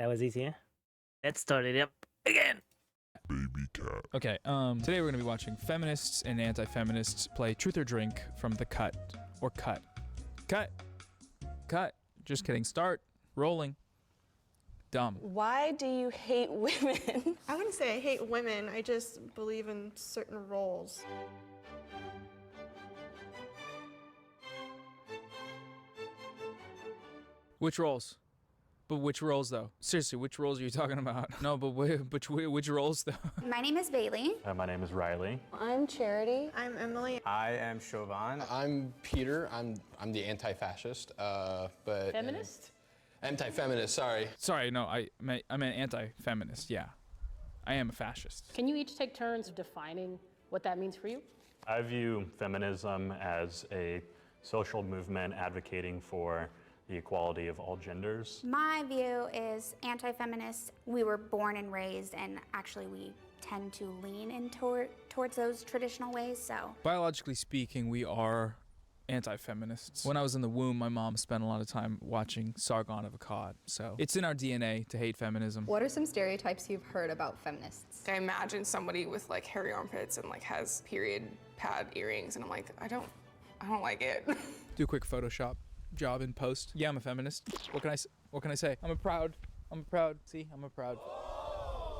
That was easier. Let's start it up again. Baby cat. Okay, today we're gonna be watching feminists and anti-feminists play Truth or Drink from The Cut. Or Cut. Cut. Cut. Just kidding. Start. Rolling. Dumb. Why do you hate women? I wouldn't say I hate women, I just believe in certain roles. Which roles? But which roles though? Seriously, which roles are you talking about? No, but which roles though? My name is Bailey. My name is Riley. I'm Charity. I'm Emily. I am Chauvin. I'm Peter. I'm the anti-fascist, but Feminist? Anti-feminist. Sorry. Sorry, no, I meant anti-feminist. Yeah, I am a fascist. Can you each take turns defining what that means for you? I view feminism as a social movement advocating for the equality of all genders. My view is anti-feminist. We were born and raised, and actually we tend to lean in towards those traditional ways, so. Biologically speaking, we are anti-feminists. When I was in the womb, my mom spent a lot of time watching Sargon of Akkad, so it's in our DNA to hate feminism. What are some stereotypes you've heard about feminists? I imagine somebody with like hairy armpits and like has period pad earrings, and I'm like, I don't like it. Do a quick Photoshop job in post. Yeah, I'm a feminist. What can I say? I'm a proud.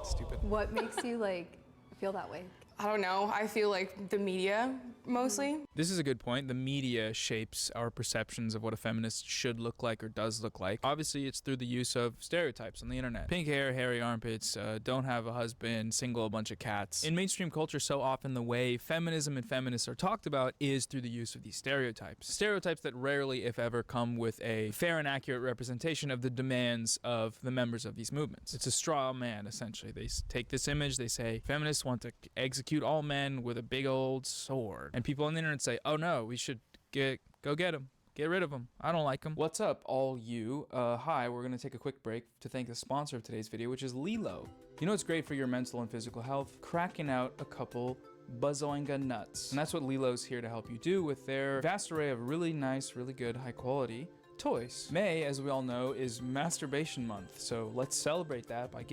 Stupid. What makes you like feel that way? I don't know. I feel like the media mostly. This is a good point. The media shapes our perceptions of what a feminist should look like or does look like. Obviously, it's through the use of stereotypes on the internet. Pink hair, hairy armpits, don't have a husband, single, a bunch of cats. In mainstream culture, so often the way feminism and feminists are talked about is through the use of these stereotypes. Stereotypes that rarely, if ever, come with a fair and accurate representation of the demands of the members of these movements. It's a straw man, essentially. They take this image, they say, feminists want to execute all men with a big old sword. And people on the internet say, oh no, we should go get them. Get rid of them. I don't like them. What's up, all you? Hi, we're going to take a quick break to thank the sponsor of today's video, which is Lilo. You know what's great for your mental and physical health? Cracking out a couple Bazoinga nuts. And that's what Lilo's here to help you do with their vast array of really nice, really good, high quality toys. May, as we all know, is masturbation month. So let's celebrate that by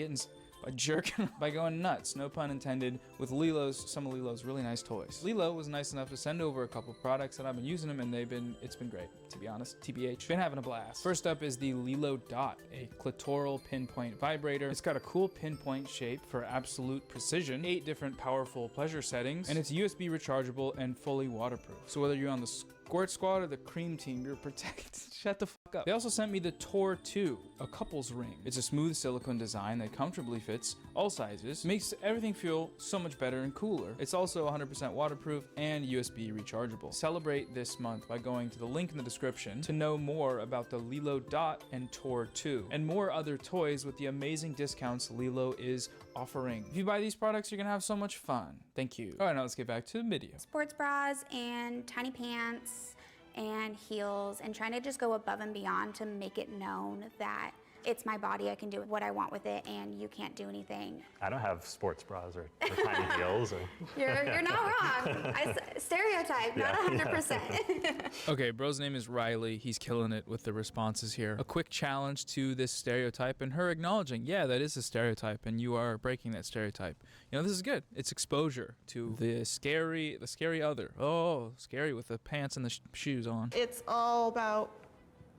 by going nuts, no pun intended, with some of Lilo's really nice toys. Lilo was nice enough to send over a couple products, and I've been using them, and it's been great, to be honest. TBH, been having a blast. First up is the Lilo Dot, a clitoral pinpoint vibrator. It's got a cool pinpoint shape for absolute precision, 8 different powerful pleasure settings, and it's USB rechargeable and fully waterproof. So whether you're on the Squirt Squad or the Cream Team, you're protected. Shut the fuck up. They also sent me the Tor 2, a couples ring. It's a smooth silicone design that comfortably fits all sizes, makes everything feel so much better and cooler. It's also 100% waterproof and USB rechargeable. Celebrate this month by going to the link in the description to know more about the Lilo Dot and Tor 2 and more other toys with the amazing discounts Lilo is offering. If you buy these products, you're gonna have so much fun. Thank you. All right, now let's get back to the video. Sports bras and tiny pants and heels, and trying to just go above and beyond to make it known that it's my body, I can do what I want with it, and you can't do anything. I don't have sports bras or tiny heels. You're not wrong. Stereotype, not 100%. Okay, bro's name is Riley. He's killing it with the responses here. A quick challenge to this stereotype and her acknowledging, yeah, that is a stereotype, and you are breaking that stereotype. You know, this is good. It's exposure to the scary other. Oh, scary with the pants and the shoes on. It's all about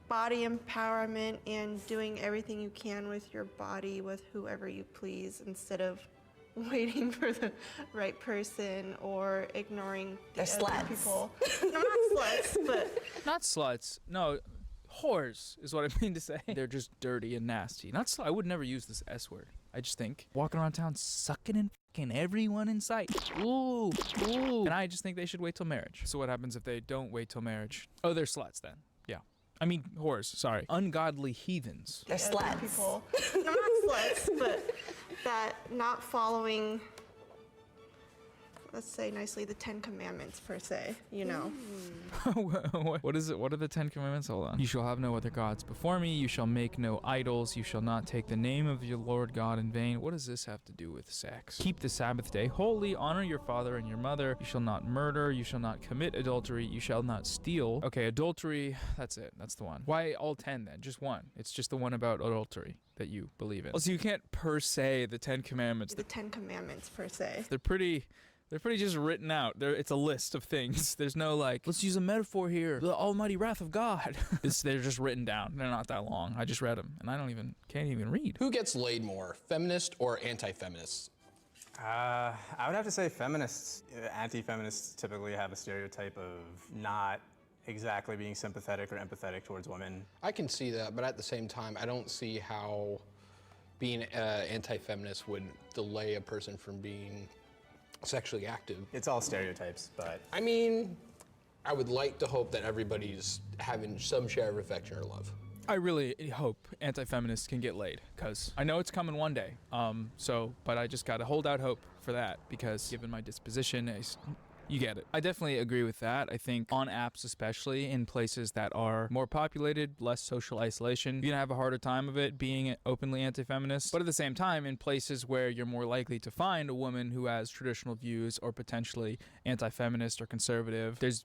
body empowerment and doing everything you can with your body with whoever you please instead of waiting for the right person or ignoring the other people. No, not sluts, but... Not sluts. No, whores is what I mean to say. They're just dirty and nasty. Not I would never use this S word. I just think walking around town sucking and fucking everyone in sight. Ooh, ooh. And I just think they should wait till marriage. So what happens if they don't wait till marriage? Oh, they're sluts then. Yeah. I mean, whores, sorry. Ungodly heathens. They're sluts. People. No, not sluts, but that not following let's say nicely, the 10 Commandments per se, you know. What is it? What are the 10 Commandments? Hold on. You shall have no other gods before me. You shall make no idols. You shall not take the name of your Lord God in vain. What does this have to do with sex? Keep the Sabbath day holy. Honor your father and your mother. You shall not murder. You shall not commit adultery. You shall not steal. Okay, adultery. That's it. That's the one. Why all 10 then? Just one. It's just the one about adultery that you believe in. Also, you can't per se the 10 Commandments. The 10 Commandments per se. They're pretty just written out. It's a list of things. There's no like, let's use a metaphor here. The almighty wrath of God. They're just written down. They're not that long. I just read them, and I can't even read. Who gets laid more, feminist or anti-feminists? I would have to say feminists. Anti-feminists typically have a stereotype of not exactly being sympathetic or empathetic towards women. I can see that, but at the same time, I don't see how being anti-feminist would delay a person from being sexually active. It's all stereotypes, but... I mean, I would like to hope that everybody's having some share of affection or love. I really hope anti-feminists can get laid, because I know it's coming one day. But I just gotta hold out hope for that, because given my disposition, you get it. I definitely agree with that. I think on apps, especially in places that are more populated, less social isolation, you're gonna have a harder time of it being openly anti-feminist. But at the same time, in places where you're more likely to find a woman who has traditional views or potentially anti-feminist or conservative, there's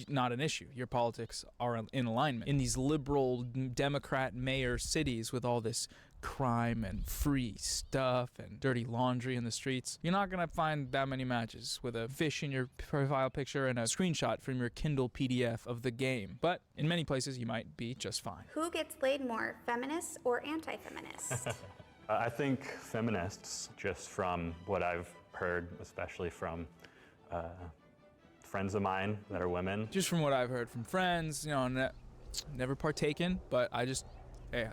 not an issue. Your politics are in alignment. In these liberal Democrat mayor cities with all this crime and free stuff and dirty laundry in the streets, you're not gonna find that many matches with a fish in your profile picture and a screenshot from your Kindle PDF of the game. But in many places, you might be just fine. Who gets laid more, feminists or anti-feminists? I think feminists, just from what I've heard, especially from friends of mine that are women. Just from what I've heard from friends, never partaken, but I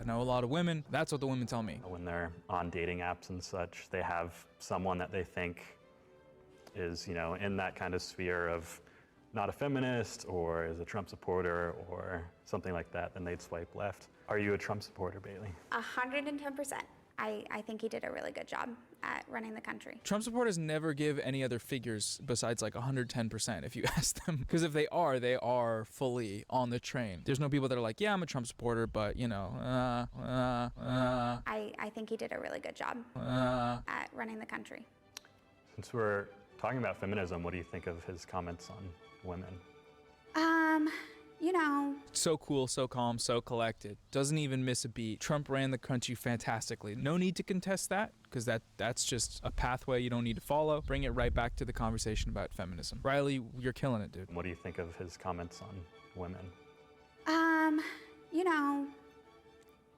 know a lot of women. That's what the women tell me. When they're on dating apps and such, they have someone that they think is, in that kind of sphere of not a feminist or is a Trump supporter or something like that, then they'd swipe left. Are you a Trump supporter, Bailey? 110%. I think he did a really good job at running the country. Trump supporters never give any other figures besides like 110% if you ask them. Because if they are fully on the train. There's no people that are like, yeah, I'm a Trump supporter, but I think he did a really good job at running the country. Since we're talking about feminism, what do you think of his comments on women? So cool, so calm, so collected. Doesn't even miss a beat. Trump ran the country fantastically. No need to contest that, because that's just a pathway you don't need to follow. Bring it right back to the conversation about feminism. Riley, you're killing it, dude. What do you think of his comments on women?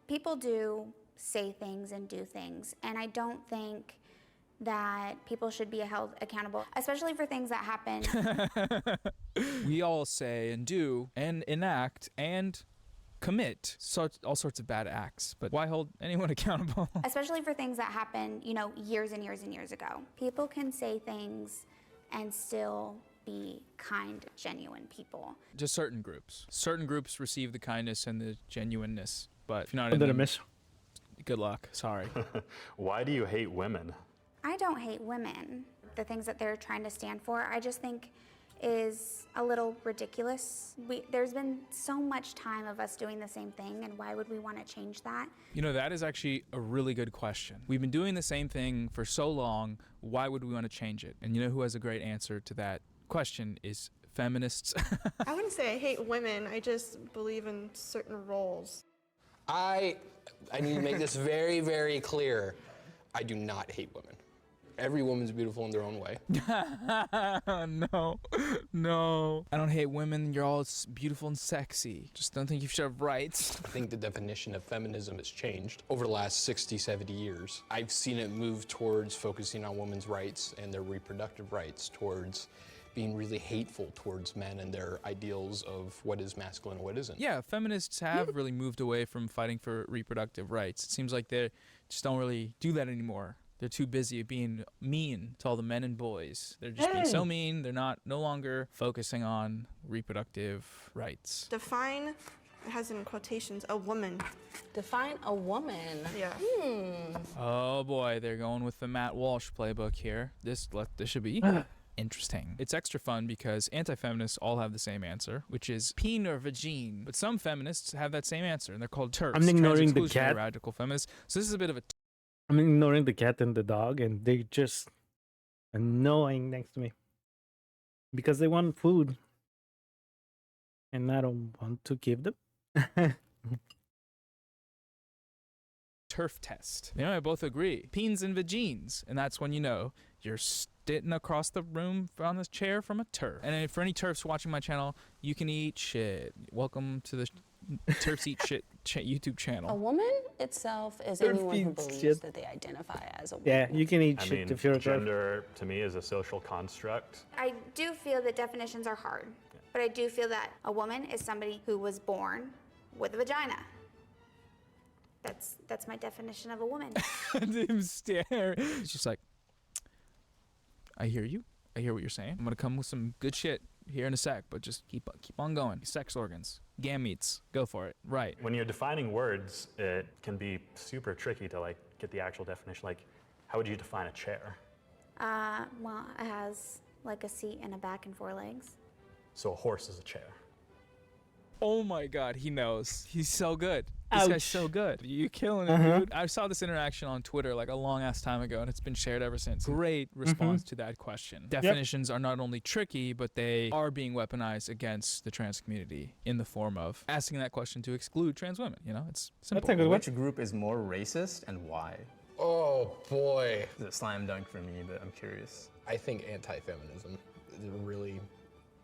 People do say things and do things, and I don't think that people should be held accountable, especially for things that happen. We all say and do and enact and commit all sorts of bad acts, but why hold anyone accountable? Especially for things that happen, years and years and years ago. People can say things and still be kind, genuine people. Just certain groups. Certain groups receive the kindness and the genuineness, but if you're not What in did I them, miss? good luck. Sorry. Why do you hate women? I don't hate women. The things that they're trying to stand for, I just think is a little ridiculous. There's been so much time of us doing the same thing, and why would we want to change that? That is actually a really good question. We've been doing the same thing for so long, why would we want to change it? And who has a great answer to that question is feminists. I wouldn't say I hate women, I just believe in certain roles. I need to make this very, very clear. I do not hate women. Every woman's beautiful in their own way. No. I don't hate women. You're all beautiful and sexy. Just don't think you should have rights. I think the definition of feminism has changed over the last 60, 70 years. I've seen it move towards focusing on women's rights and their reproductive rights, towards being really hateful towards men and their ideals of what is masculine and what isn't. Yeah, feminists have really moved away from fighting for reproductive rights. It seems like they just don't really do that anymore. They're too busy being mean to all the men and boys. They're just being so mean. They're no longer focusing on reproductive rights. Define, it has in quotations, a woman. Define a woman. Yeah. Oh boy, they're going with the Matt Walsh playbook here. This should be Interesting. It's extra fun because anti-feminists all have the same answer, which is peen or vagine. But some feminists have that same answer, and they're called TERFs. I'm ignoring the trans-exclusionary cat. radical feminists. So this is a bit of a I'm ignoring the cat and the dog, and they're just annoying next to me because they want food, and I don't want to give them. TERF test. You know, I both agree. Peens and vagines. And that's when you know you're sitting across the room on this chair from a TERF. And for any TERFs watching my channel, you can eat shit. Welcome to the TERFs Eat Shit YouTube channel. A woman itself is They're anyone who feet believes shit. that they identify as a woman. Yeah, you can eat I shit mean, if you're a TERF. gender to me is a social construct. I do feel that definitions are hard, but I do feel that a woman is somebody who was born with a vagina. That's my definition of a woman. Him stare. It's just like, I hear you. I hear what you're saying. I'm gonna come with some good shit here in a sec, but just keep on going. Sex organs, gametes, go for it. Right. When you're defining words, it can be super tricky to like get the actual definition. Like, how would you define a chair? Well, it has like a seat and a back and 4 legs. So a horse is a chair. Oh my God, he knows. He's so good. This Ouch. guy's so good. You killing it, dude. I saw this interaction on Twitter like a long ass time ago, and it's been shared ever since. Great response to that question. Definitions are not only tricky, but they are being weaponized against the trans community in the form of asking that question to exclude trans women. You know, it's simple. That's a good one. Which group is more racist and why? Oh boy. It's a slam dunk for me, but I'm curious. I think anti-feminism is really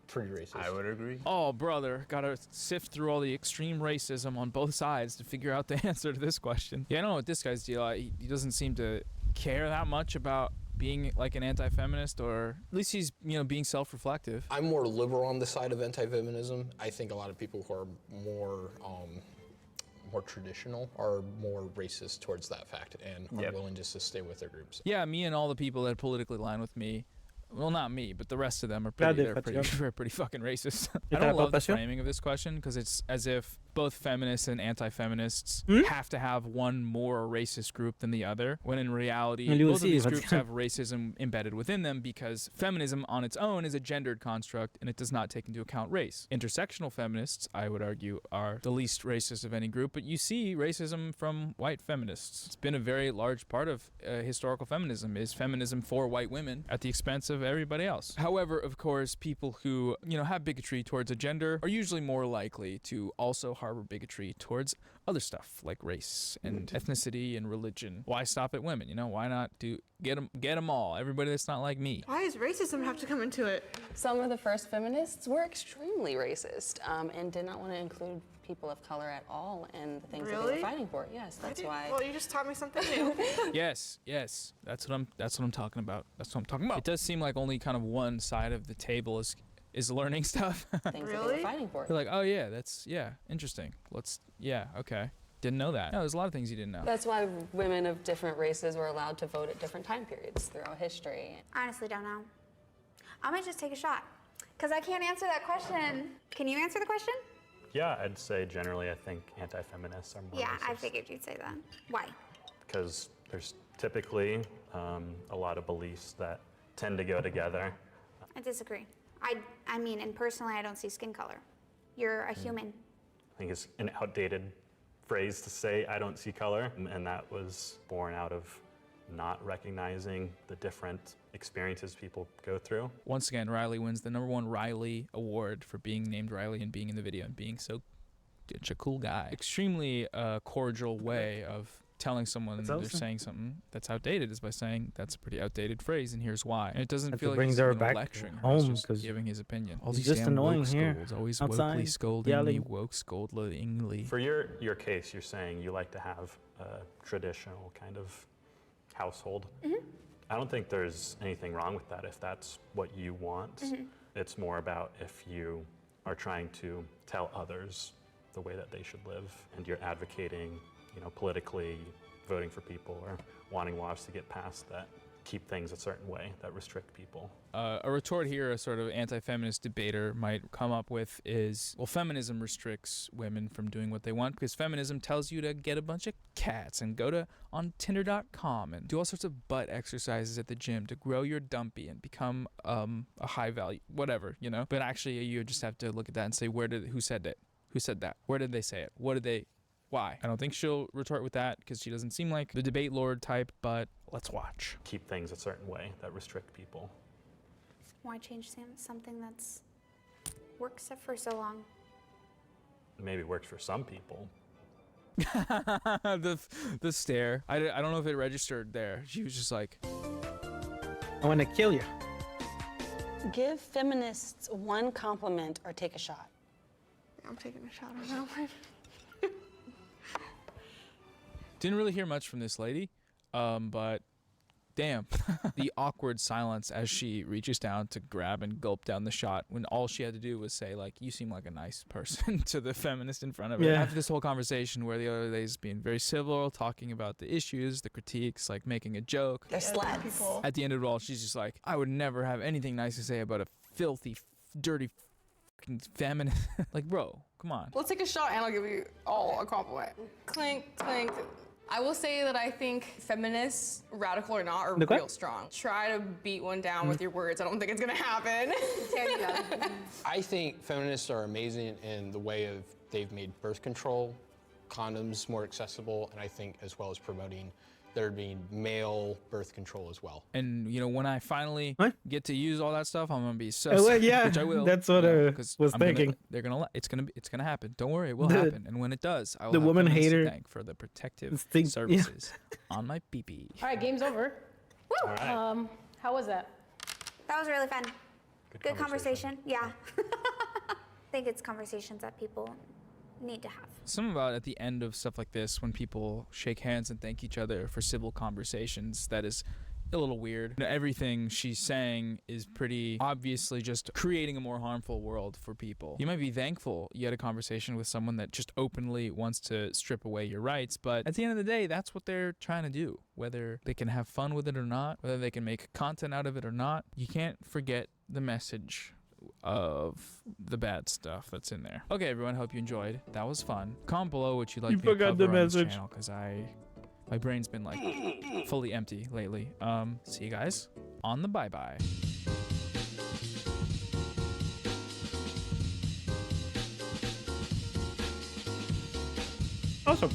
pretty racist. I would agree. Oh, brother, gotta sift through all the extreme racism on both sides to figure out the answer to this question. Yeah, I don't know what this guy's deal. He doesn't seem to care that much about being like an anti-feminist, or at least he's, you know, being self-reflective. I'm more liberal on the side of anti-feminism. I think a lot of people who are more traditional are more racist towards that fact and are willing just to stay with their groups. Yeah, me and all the people that politically align with me. Well, not me, but the rest of them are pretty fucking racist. I don't love the framing of this question because it's as if both feminists and anti-feminists have to have one more racist group than the other, when in reality, both of these groups have racism embedded within them because feminism on its own is a gendered construct and it does not take into account race. Intersectional feminists, I would argue, are the least racist of any group, but you see racism from white feminists. It's been a very large part of historical feminism, is feminism for white women at the expense of everybody else. However, of course, people who, you know, have bigotry towards a gender are usually more likely to also harbor bigotry towards other stuff like race and ethnicity and religion. Why stop at women? You know, why not get them all? Everybody that's not like me. Why does racism have to come into it? Some of the first feminists were extremely racist and did not want to include people of color at all in the things that they were fighting for. Yes, that's why. Well, you just taught me something new. Yes, that's what I'm talking about. That's what I'm talking about. It does seem like only kind of one side of the table is learning stuff. Things that they were fighting for. You're like, oh yeah, that's interesting. Okay. Didn't know that. No, there's a lot of things you didn't know. That's why women of different races were allowed to vote at different time periods throughout history. I honestly don't know. I might just take a shot because I can't answer that question. Can you answer the question? Yeah, I'd say generally I think anti-feminists are more Yeah, I racist. figured you'd say that. Why? Because there's typically a lot of beliefs that tend to go together. I disagree. I mean, and personally, I don't see skin color. You're a human. I think it's an outdated phrase to say I don't see color, and that was born out of not recognizing the different experiences people go through. Once again, Riley wins the #1 Riley Award for being named Riley and being in the video and being such a cool guy. Extremely cordial way of telling someone they're saying something that's outdated is by saying that's a pretty outdated phrase and here's why. And it doesn't feel like he's lecturing her, he's just giving his opinion. All these just damn annoying woke here, scolds, always outside, wokely scolding yelling. me, woke scoldingly. For your case, you're saying you like to have a traditional kind of household. I don't think there's anything wrong with that if that's what you want. It's more about if you are trying to tell others the way that they should live and you're advocating, you know, politically, voting for people or wanting laws to get passed that keep things a certain way that restrict people. A retort here a sort of anti-feminist debater might come up with is, well, feminism restricts women from doing what they want because feminism tells you to get a bunch of cats and go on Tinder.com and do all sorts of butt exercises at the gym to grow your dumpy and become a high value, whatever, you know? But actually, you just have to look at that and say, who said it? Who said that? Where did they say it? Why? I don't think she'll retort with that because she doesn't seem like the debate lord type, but let's watch. Keep things a certain way that restrict people. Why change something that's works for so long? Maybe works for some people. the stare. I don't know if it registered there. She was just like, I want to kill you. Give feminists one compliment or take a shot. I'm taking a shot on that one. didn't really hear much from this lady, but damn. The awkward silence as she reaches down to grab and gulp down the shot when all she had to do was say, like, you seem like a nice person to the feminist in front of her. Yeah. After this whole conversation where the other lady's being very civil, talking about the issues, the critiques, like making a joke. They're sluts. At the end of it all, she's just like, I would never have anything nice to say about a filthy, dirty fucking feminist. Like, bro, come on. Let's take a shot and I'll give you all a compliment. Clink, clink. I will say that I think feminists, radical or not, are Okay. real strong. Try to beat one down with your words. I don't think it's gonna happen. There you go. I think feminists are amazing in the way of they've made birth control, condoms more accessible, and I think as well as promoting there being male birth control as well. And, you know, when I finally What? get to use all that stuff, I'm going to be so well, sad, yeah, which I will. that's what you know, I 'cause was I'm gonna- thinking. it's going to happen. Don't worry, it will The- happen. And when it does, I will the have woman feminists to hater thank for the protective instinct- yeah. services on my pee-pee. All right, game's over. All right. How was that? That was really fun. Good conversation. conversation. Yeah. I think it's conversations that people need to have. Something about at the end of stuff like this, when people shake hands and thank each other for civil conversations, that is a little weird. You know, everything she's saying is pretty obviously just creating a more harmful world for people. You might be thankful you had a conversation with someone that just openly wants to strip away your rights, but at the end of the day, that's what they're trying to do. Whether they can have fun with it or not, whether they can make content out of it or not, you can't forget the message of the bad stuff that's in there. Okay, everyone, hope you enjoyed. That was fun. Comment below what you'd like You me to forgot the cover on this message. channel, because my brain's been like fully empty lately. See you guys on the bye-bye. Awesome.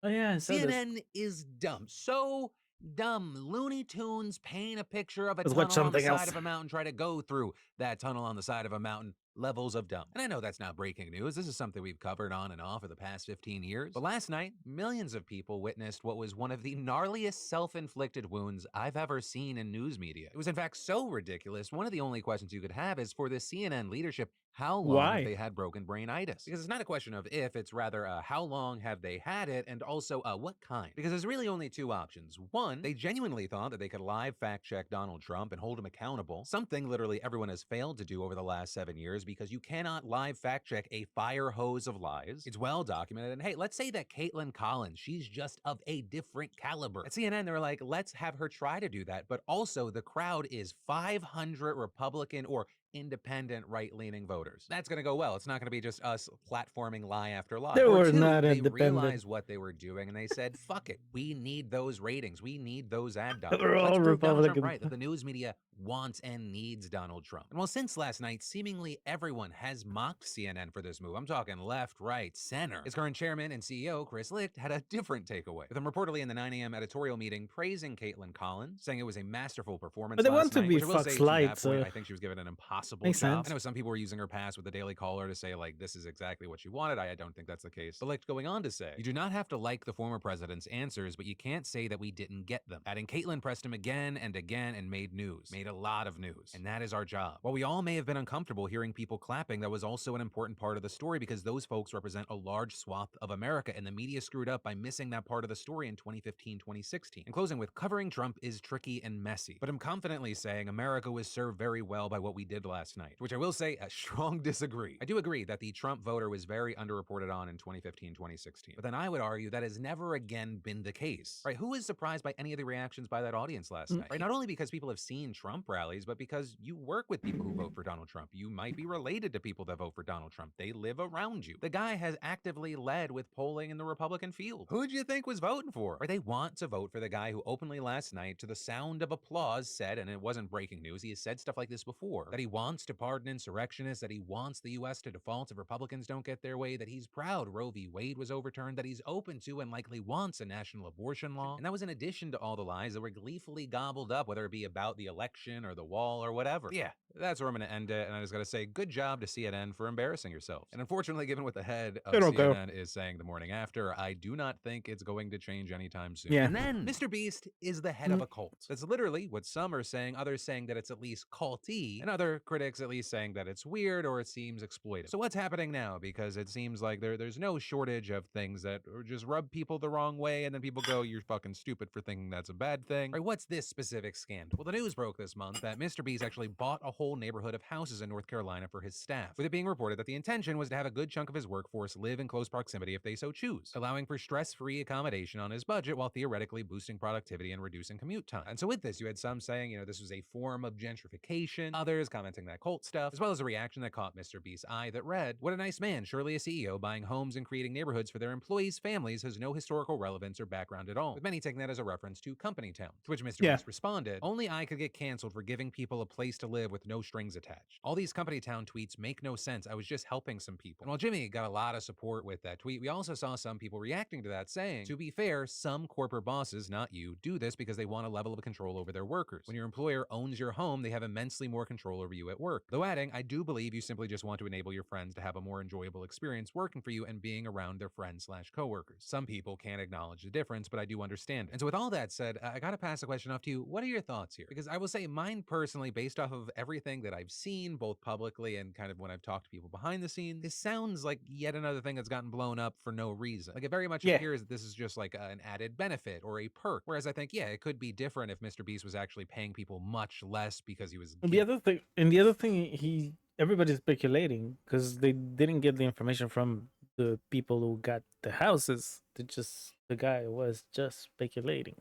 Oh yeah, I saw this. CNN is dumb. So dumb. Looney Tunes paint a picture of a Let's tunnel watch on the something side else. of a mountain, try to go through that tunnel on the side of a mountain. Levels of dumb. And I know that's not breaking news. This is something we've covered on and off for the past 15 years. But last night, millions of people witnessed what was one of the gnarliest self-inflicted wounds I've ever seen in news media. It was in fact so ridiculous, one of the only questions you could have is for the CNN leadership, how long Why? have they had broken brainitis? Because it's not a question of if, it's rather how long have they had it, and also what kind? Because there's really only two options. One, they genuinely thought that they could live fact check Donald Trump and hold him accountable, something literally everyone has failed to do over the last 7 years because you cannot live fact check a fire hose of lies. It's well documented, and hey, let's say that Caitlin Collins, she's just of a different caliber. At CNN, they were like, let's have her try to do that, but also the crowd is 500 Republican or independent right-leaning voters. That's going to go well. It's not going to be just us platforming lie after lie. They Or were two, not they independent. realized what they were doing and they said, fuck it. We need those ratings. We need those ad dollars. They're all Let's prove Donald Trump Republican. right, that the news media wants and needs Donald Trump. And well, since last night, seemingly everyone has mocked CNN for this move. I'm talking left, right, center. Its current chairman and CEO, Chris Licht, had a different takeaway, with him reportedly in the 9 a.m. editorial meeting praising Caitlin Collins, saying it was a masterful performance But they last want to night, be which I will say, Fox to that Light, point, so I think she was given an impossible makes job. sense. I know some people were using her past with the Daily Caller to say, like, this is exactly what she wanted. I don't think that's the case. But Licht going on to say, you do not have to like the former president's answers, but you can't say that we didn't get them. Adding, Caitlin pressed him again and again and made news. Made made a lot of news, and that is our job. While we all may have been uncomfortable hearing people clapping, that was also an important part of the story because those folks represent a large swath of America, and the media screwed up by missing that part of the story in 2015, 2016. In closing with, covering Trump is tricky and messy, but I'm confidently saying America was served very well by what we did last night, which I will say a strong disagree. I do agree that the Trump voter was very underreported on in 2015, 2016, but then I would argue that has never again been the case, right? Who is surprised by any of the reactions by that audience last night, right? Not only because people have seen Trump rallies, but because you work with people who vote for Donald Trump. You might be related to people that vote for Donald Trump. They live around you. The guy has actively led with polling in the Republican field. Who do you think was voting for? Or they want to vote for the guy who openly last night, to the sound of applause, said, and it wasn't breaking news, he has said stuff like this before, that he wants to pardon insurrectionists, that he wants the U.S. to default if Republicans don't get their way, that he's proud Roe v. Wade was overturned, that he's open to and likely wants a national abortion law. And that was in addition to all the lies that were gleefully gobbled up, whether it be about the election or the wall or whatever. Yeah, that's where I'm going to end it. And I just got to say, good job to CNN for embarrassing yourselves. And unfortunately, given what the head of CNN is saying the morning after, I do not think it's going to change anytime soon. Yeah. And then Mr. Beast is the head of a cult. That's literally what some are saying, others saying that it's at least culty, and other critics at least saying that it's weird or it seems exploitive. So what's happening now? Because it seems like there's no shortage of things that just rub people the wrong way, and then people go, you're fucking stupid for thinking that's a bad thing. Right, what's this specific scandal? Well, the news broke this month that Mr. Beast actually bought a whole neighborhood of houses in North Carolina for his staff, with it being reported that the intention was to have a good chunk of his workforce live in close proximity if they so choose, allowing for stress-free accommodation on his budget while theoretically boosting productivity and reducing commute time. And so with this, you had some saying, this was a form of gentrification, others commenting that cult stuff, as well as a reaction that caught Mr. Beast's eye that read, "What a nice man, surely a CEO buying homes and creating neighborhoods for their employees' families has no historical relevance or background at all," with many taking that as a reference to company towns. To which Mr. Beast responded, "Only I could get canceled for giving people a place to live with no strings attached. All these company town tweets make no sense. I was just helping some people." And while Jimmy got a lot of support with that tweet, we also saw some people reacting to that saying, to be fair, some corporate bosses, not you, do this because they want a level of control over their workers. When your employer owns your home, they have immensely more control over you at work. Though adding, I do believe you simply just want to enable your friends to have a more enjoyable experience working for you and being around their friends/coworkers. Some people can't acknowledge the difference, but I do understand. And so with all that said, I gotta pass the question off to you. What are your thoughts here? Because I will say mine personally, based off of everything that I've seen, both publicly and kind of when I've talked to people behind the scenes, this sounds like yet another thing that's gotten blown up for no reason. Like, it very much appears that this is just like an added benefit or a perk. Whereas I think, yeah, it could be different if Mr. Beast was actually paying people much less because he was The other thing, everybody's speculating because they didn't get the information from the people who got the houses. The guy was just speculating.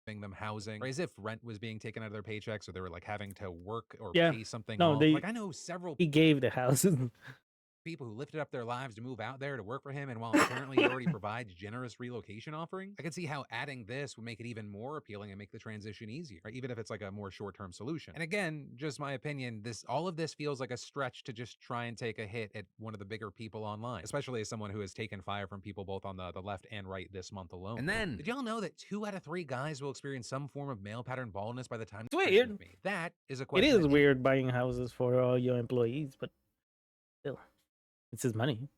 Them housing, or as if rent was being taken out of their paychecks, or they were like having to work or Yeah. pay something No, off. they- Like, I know several He gave the houses. people who lifted up their lives to move out there to work for him, and while apparently he already provides generous relocation offerings, I can see how adding this would make it even more appealing and make the transition easier, right? Even if it's like a more short-term solution. And again, just my opinion, all of this feels like a stretch to just try and take a hit at one of the bigger people online, especially as someone who has taken fire from people both on the left and right this month alone. And then, did y'all know that 2 out of 3 guys will experience some form of male pattern baldness by the time they're pregnant with me? That is a It question. is weird buying houses for all your employees, but still, it's his money.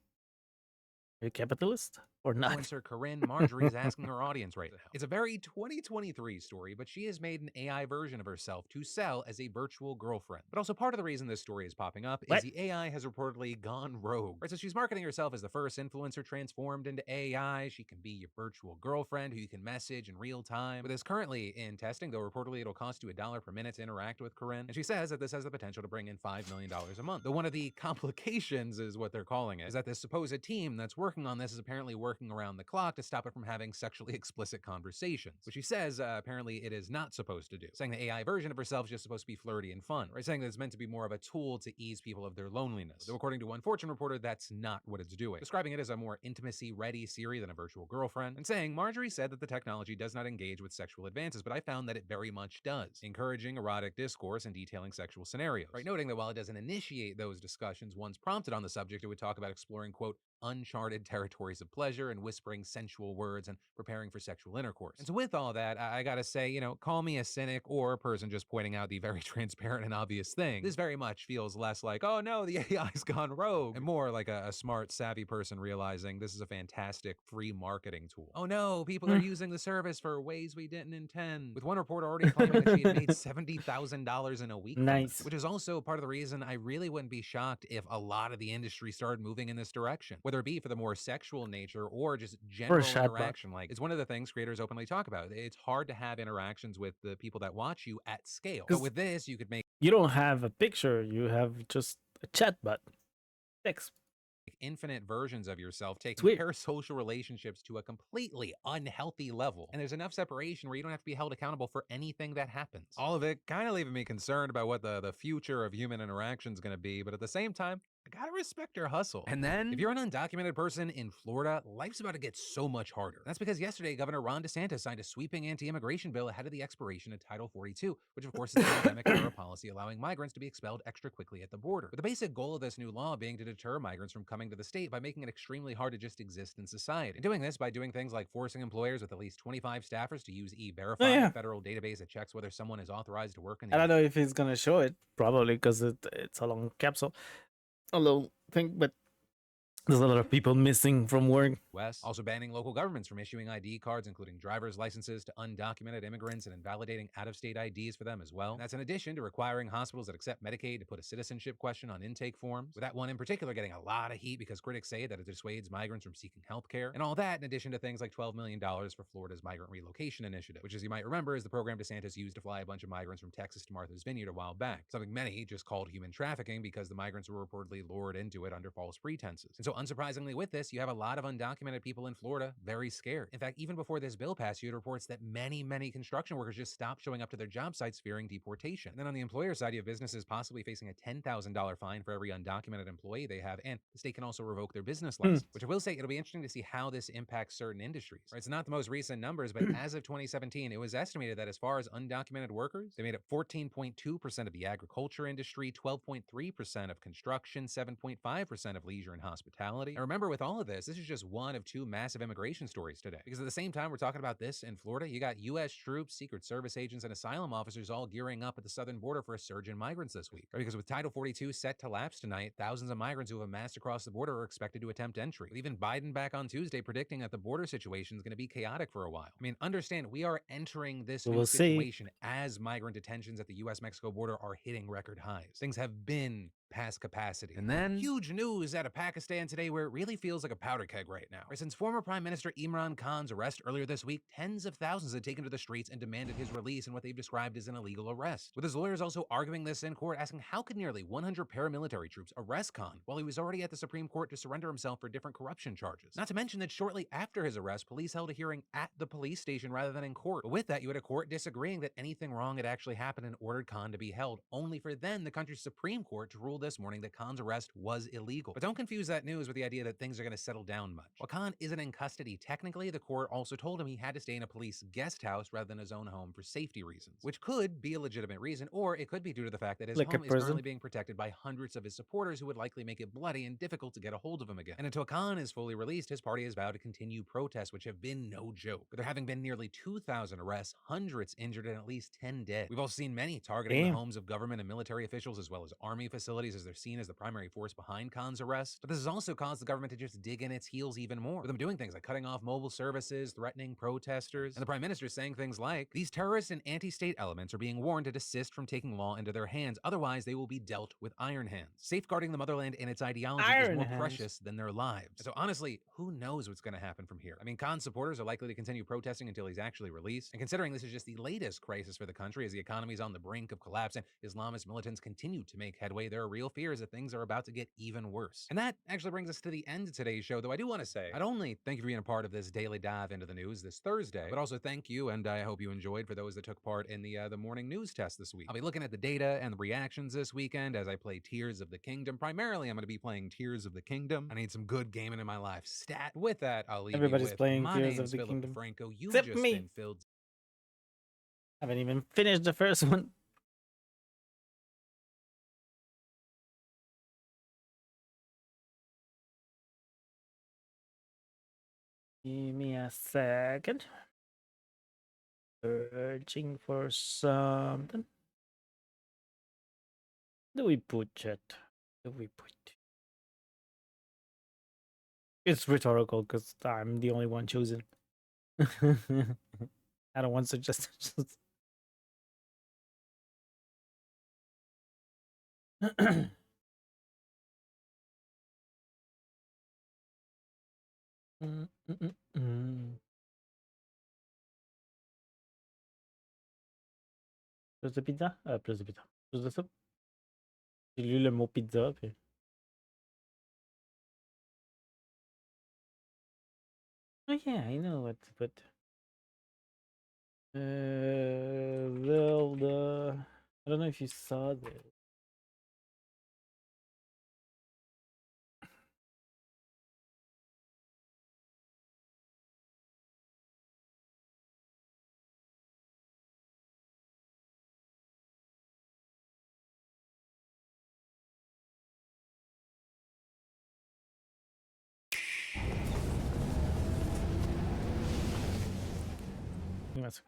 Are you a capitalist or not? Influencer Corinne Marjorie is asking her audience right now. It's a very 2023 story, but she has made an AI version of herself to sell as a virtual girlfriend. But also part of the reason this story is popping up is the AI has reportedly gone rogue. Right, so she's marketing herself as the first influencer transformed into AI. She can be your virtual girlfriend who you can message in real time. But is currently in testing, though reportedly it'll cost you $1 per minute to interact with Corinne. And she says that this has the potential to bring in $5 million a month. Though one of the complications is what they're calling it, is that this supposed team that's working on this is apparently working around the clock to stop it from having sexually explicit conversations, which she says apparently it is not supposed to do, saying the AI version of herself is just supposed to be flirty and fun, right? Saying that it's meant to be more of a tool to ease people of their loneliness. Though according to one Fortune reporter, that's not what it's doing, describing it as a more intimacy-ready Siri than a virtual girlfriend, and saying Marjorie said that the technology does not engage with sexual advances, but I found that it very much does, encouraging erotic discourse and detailing sexual scenarios, right? Noting that while it doesn't initiate those discussions, once prompted on the subject, it would talk about exploring, quote, uncharted territories of pleasure, pleasure and whispering sensual words and preparing for sexual intercourse. And so with all that, I gotta say, call me a cynic or a person just pointing out the very transparent and obvious thing. This very much feels less like, oh no, the AI's gone rogue, and more like a smart, savvy person realizing this is a fantastic free marketing tool. Oh no, people are using the service for ways we didn't intend. With one reporter already claiming that she had made $70,000 in a week from Nice. this, which is also part of the reason I really wouldn't be shocked if a lot of the industry started moving in this direction, whether it be for the more sexual nature or just general chatbot. interaction. Like, it's one of the things creators openly talk about. It's hard to have interactions with the people that watch you at scale. But with this, you could make You don't have a picture, you have just a chatbot. Text. infinite versions of yourself, taking Sweet. parasocial relationships to a completely unhealthy level. And there's enough separation where you don't have to be held accountable for anything that happens. All of it kind of leaving me concerned about what the future of human interaction is going to be, but at the same time, I gotta respect your hustle. And then, if you're an undocumented person in Florida, life's about to get so much harder. That's because yesterday, Governor Ron DeSantis signed a sweeping anti-immigration bill ahead of the expiration of Title 42, which of course is a pandemic-era policy allowing migrants to be expelled extra quickly at the border. With the basic goal of this new law being to deter migrants from coming to the state by making it extremely hard to just exist in society. And doing this by doing things like forcing employers with at least 25 staffers to use E-Verify, a federal database that checks whether someone is authorized to work in the I don't know if he's gonna show it, probably because it's a long capsule, a long thing, but there's a lot of people missing from work. West. Also banning local governments from issuing ID cards, including driver's licenses, to undocumented immigrants and invalidating out-of-state IDs for them as well. And that's in addition to requiring hospitals that accept Medicaid to put a citizenship question on intake forms, with that one in particular getting a lot of heat because critics say that it dissuades migrants from seeking health care. And all that in addition to things like $12 million for Florida's Migrant Relocation Initiative, which, as you might remember, is the program DeSantis used to fly a bunch of migrants from Texas to Martha's Vineyard a while back, something many just called human trafficking because the migrants were reportedly lured into it under false pretenses. And so unsurprisingly with this, you have a lot of undocumented people in Florida very scared. In fact, even before this bill passed, you had reports that many construction workers just stopped showing up to their job sites fearing deportation. And then on the employer side, you have businesses possibly facing a $10,000 fine for every undocumented employee they have, and the state can also revoke their business license, which I will say, it'll be interesting to see how this impacts certain industries. Right? It's not the most recent numbers, but as of 2017, it was estimated that as far as undocumented workers, they made up 14.2% of the agriculture industry, 12.3% of construction, 7.5% of leisure and hospitality. And remember, with all of this is just one of two massive immigration stories today. Because at the same time we're talking about this in Florida, you got U.S. troops, Secret Service agents, and asylum officers all gearing up at the southern border for a surge in migrants this week. Right? Because with Title 42 set to lapse tonight, thousands of migrants who have amassed across the border are expected to attempt entry. With even Biden back on Tuesday predicting that the border situation is going to be chaotic for a while. I mean, understand, we are entering this new situation as migrant detentions at the U.S.-Mexico border are hitting record highs. Things have been past capacity. And then, huge news out of Pakistan today where it really feels like a powder keg right now. Since former Prime Minister Imran Khan's arrest earlier this week, tens of thousands had taken to the streets and demanded his release in what they've described as an illegal arrest. With his lawyers also arguing this in court, asking how could nearly 100 paramilitary troops arrest Khan while he was already at the Supreme Court to surrender himself for different corruption charges. Not to mention that shortly after his arrest, police held a hearing at the police station rather than in court. But with that, you had a court disagreeing that anything wrong had actually happened and ordered Khan to be held, only for then the country's Supreme Court to rule this morning that Khan's arrest was illegal. But don't confuse that news with the idea that things are going to settle down much. While Khan isn't in custody technically, the court also told him he had to stay in a police guest house rather than his own home for safety reasons, which could be a legitimate reason, or it could be due to the fact that his home is currently being protected by hundreds of his supporters who would likely make it bloody and difficult to get a hold of him again. And until Khan is fully released, his party has vowed to continue protests, which have been no joke. But there having been nearly 2,000 arrests, hundreds injured, and at least 10 dead. We've also seen many targeting the homes of government and military officials as well as army facilities, as they're seen as the primary force behind Khan's arrest. But this has also caused the government to just dig in its heels even more, with them doing things like cutting off mobile services, threatening protesters, and the prime minister saying things like, these terrorist and anti-state elements are being warned to desist from taking law into their hands, otherwise they will be dealt with iron hands. Safeguarding the motherland and its ideology is more precious than their lives. And so honestly, who knows what's going to happen from here? I mean, Khan's supporters are likely to continue protesting until he's actually released, and considering this is just the latest crisis for the country as the economy is on the brink of collapse and Islamist militants continue to make headway, there are real fears that things are about to get even worse. And that actually brings us to the end of today's show, though I do want to say, not only thank you for being a part of this daily dive into the news this Thursday, but also thank you, and I hope you enjoyed, for those that took part in the morning news test this week. I'll be looking at the data and the reactions this weekend as I play Tears of the Kingdom. Primarily, I'm going to be playing Tears of the Kingdom. I need some good gaming in my life. Stat. With that, I'll leave you with playing my Tears name's of the Philip Kingdom. DeFranco. You've Except just me. been filled. Haven't even finished the first one. Give me a second. Searching for something. Do we put chat? Do we put? It's rhetorical because I'm the only one chosen. I don't want suggestions. Mm, mm, mm, mm. Plus de pizza? Plus de pizza. Plus de soupe. J'ai lu le mot pizza. Puis... Oh yeah, I know what to put. Well, I don't know if you saw this. Yes.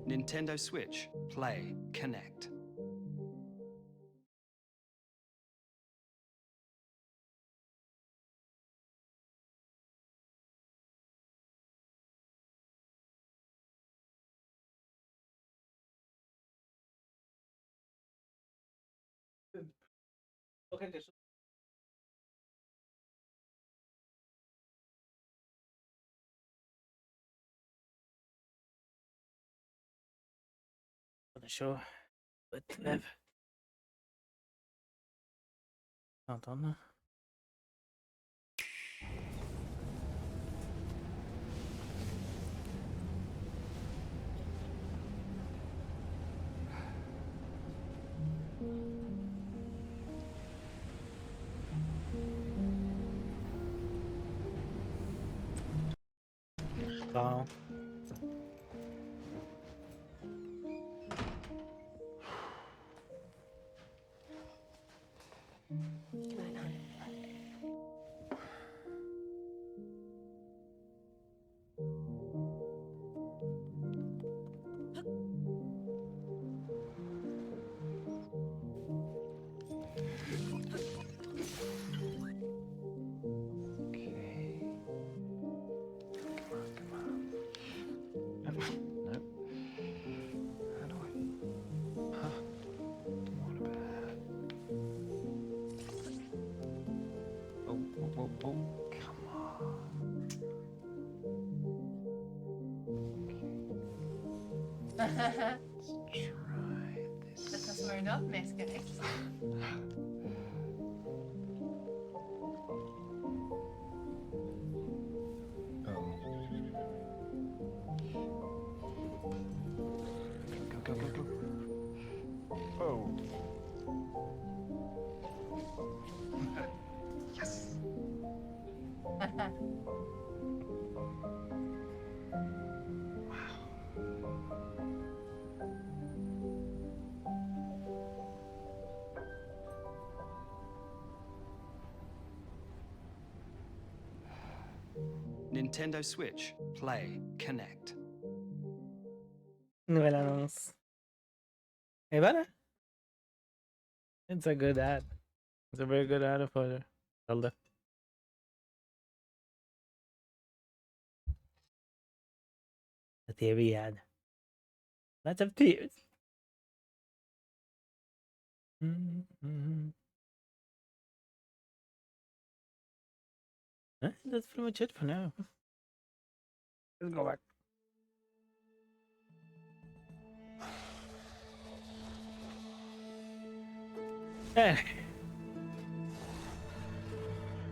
Nintendo Switch. Play. Connect. Okay, for the show. But Attends. Bon. Dette smører opp med skrekk. Nintendo Switch. Play. Connect. Novelamos. Hey, better. It's a good ad. It's a very good ad for Zelda. The theory ad. Lots of tears. That's pretty much it for now. Let's go back.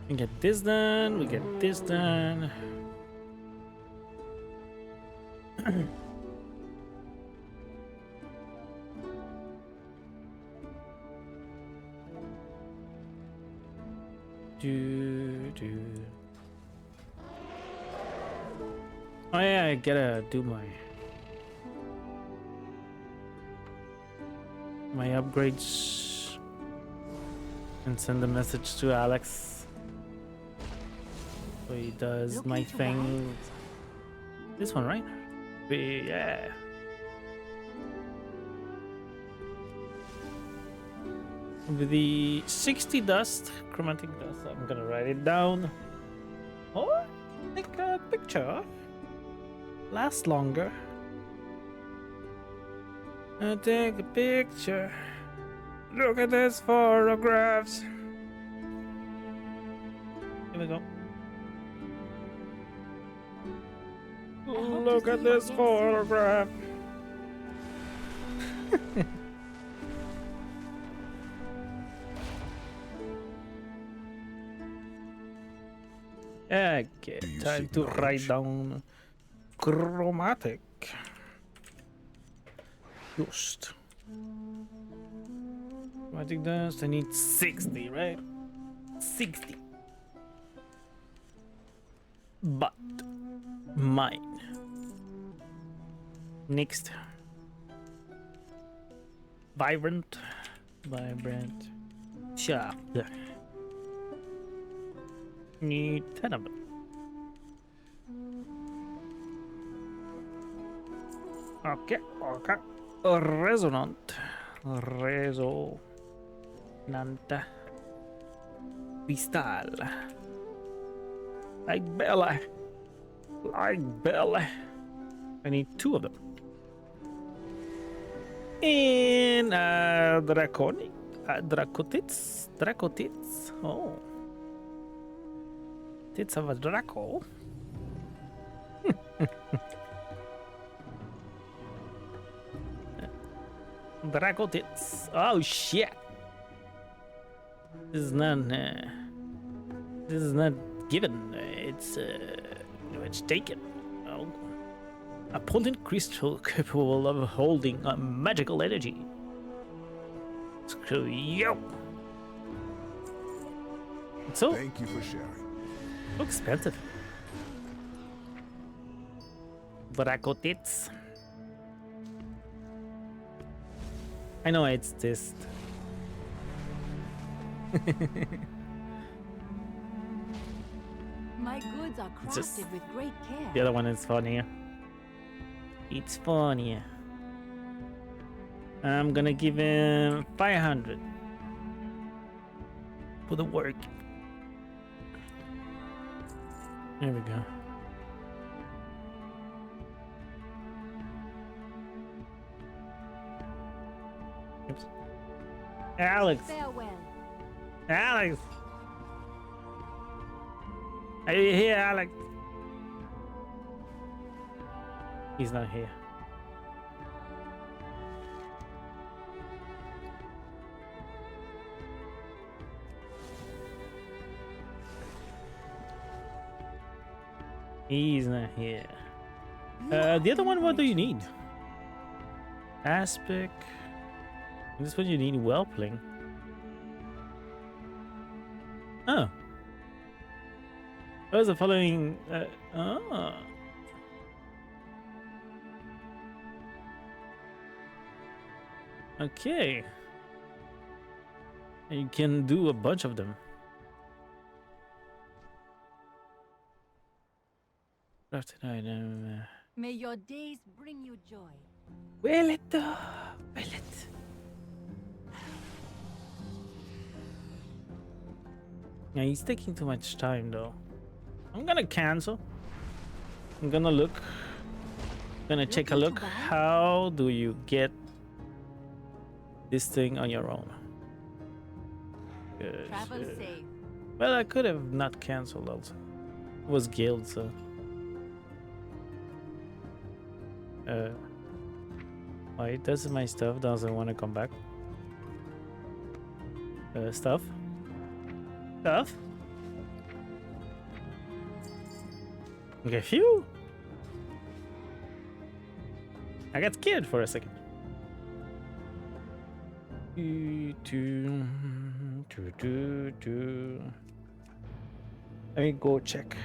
We get this done. We get this done. Oh yeah, I gotta do my upgrades and send a message to Alex so he does my thing. This one, right? Yeah. With the 60 dust, chromatic dust, I'm gonna write it down. Or take a picture. Last longer. Take a picture. Look at this photographs. Here we go. Look at this photograph. Okay, time to write down chromatic. Dust. Chromatic dust, I need 60, right? 60. But mine. Next. Vibrant. Shaft. Need 10 of them. Okay. Resonant. Crystal. Like Bella. I need 2 of them. And draconic. Dracotits. Oh. Tits of a Draco. Draco tits. Oh shit. This is not given. It's taken. Oh. A potent crystal capable of holding a magical energy. Screw you. So thank you for sharing. So expensive. Draco tits. I know it's this. My goods are crafted with great care. The other one is funnier. It's funnier. I'm gonna give him 500 for the work. There we go. Oops. Alex. Farewell. Alex. Are you here, Alex? He's not here. He's not here. The other one, what do you need? Aspect. This one you need whelpling. Oh. What is the following? Okay. And you can do a bunch of them. Crafted item. May your days bring you joy. Will it though? Will it? Yeah, he's taking too much time though. I'm gonna cancel. I'm gonna look. Gonna check a look. How do you get this thing on your own? Travel safe. Well, I could have not canceled also. It was guild, so. Why does my stuff doesn't want to come back? Stuff? Stuff? Okay, phew! I got scared for a second. Let me go check.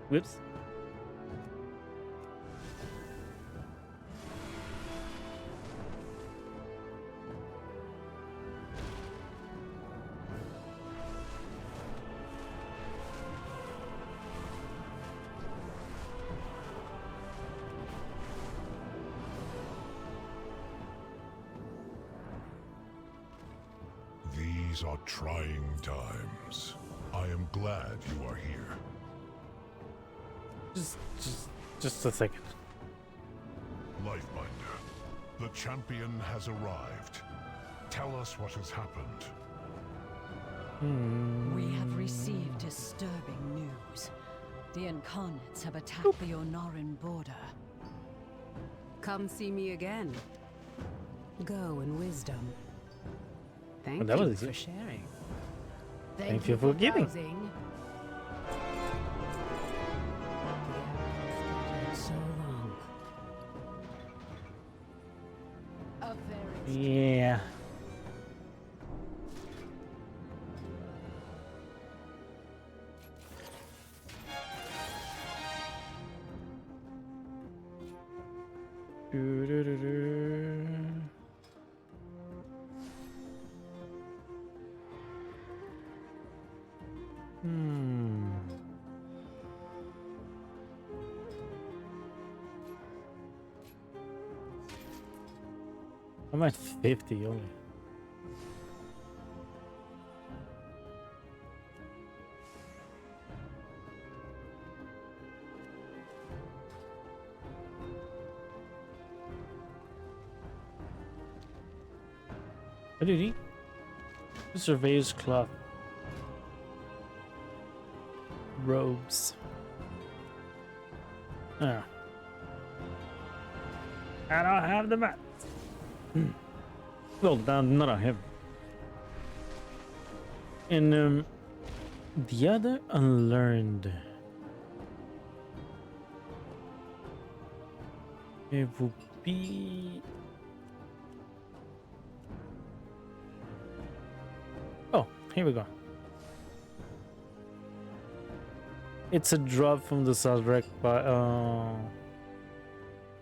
Whoops. These are trying times. I am glad you are here. Just a second. Lifebinder, the champion has arrived. Tell us what has happened. We have received disturbing news. The Incarnates have attacked the Onoran border. Come see me again. Go in wisdom. Thank That you was for easy. sharing. Thank you for giving. browsing. So long. Yeah. I'm at 50 only. What did he? The surveyor's cloth. Robes. Ah. I don't have the map. Well, not on him. And the other unlearned. It will be. Oh, here we go. It's a drop from the Sazrek, but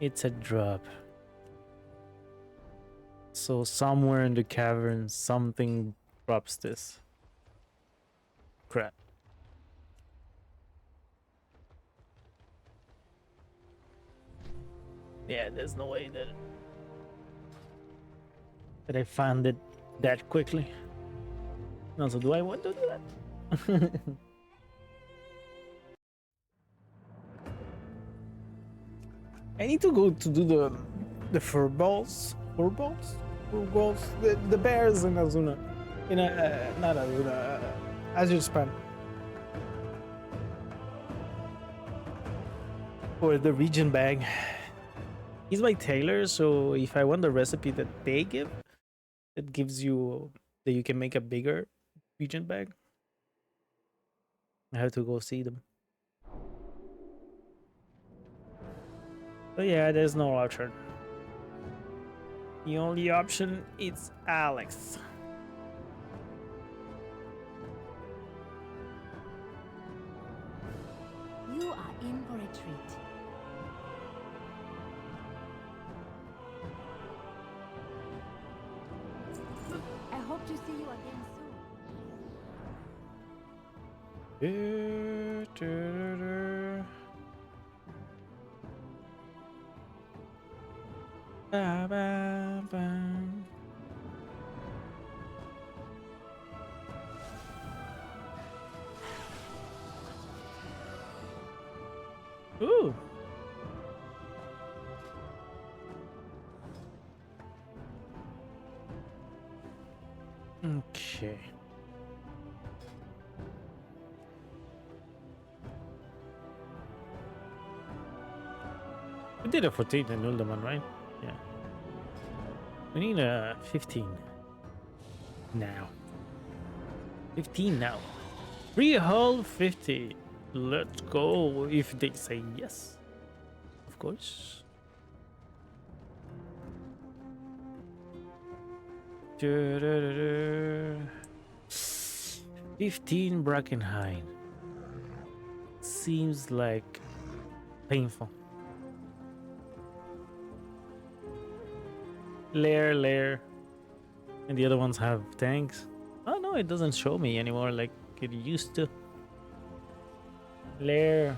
it's a drop. So somewhere in the cavern, something drops this. Crap. Yeah, there's no way that I found it that quickly. Also, do I want to do that? I need to go to do the fur balls. Fur balls? Fur balls? The bears in Azuna. In not Azuna, Azure Span. for the region bag. He's my tailor, so if I want the recipe that they give, it gives you that you can make a bigger region bag. I have to go see them. So yeah, there's no option. The only option is Alex. You are in for a treat. I hope to see you again soon. Ba, ba, ba. Ooh. Okay. We did a 14 in Uldaman, right? Yeah. We need a 15 now. 15 now. Freehold 50. Let's go if they say yes. Of course. 15 Brackenhine. Seems like painful. Lair. And the other ones have tanks. Oh no, it doesn't show me anymore like it used to. Lair.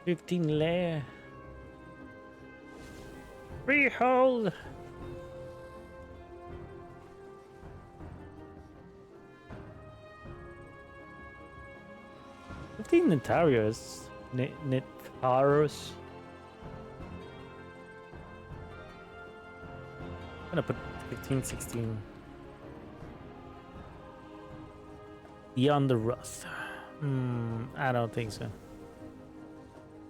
15 lair. Freehold. Notarius. Netaros. I'm gonna put 15, 16. Beyond the Wrath. I don't think so.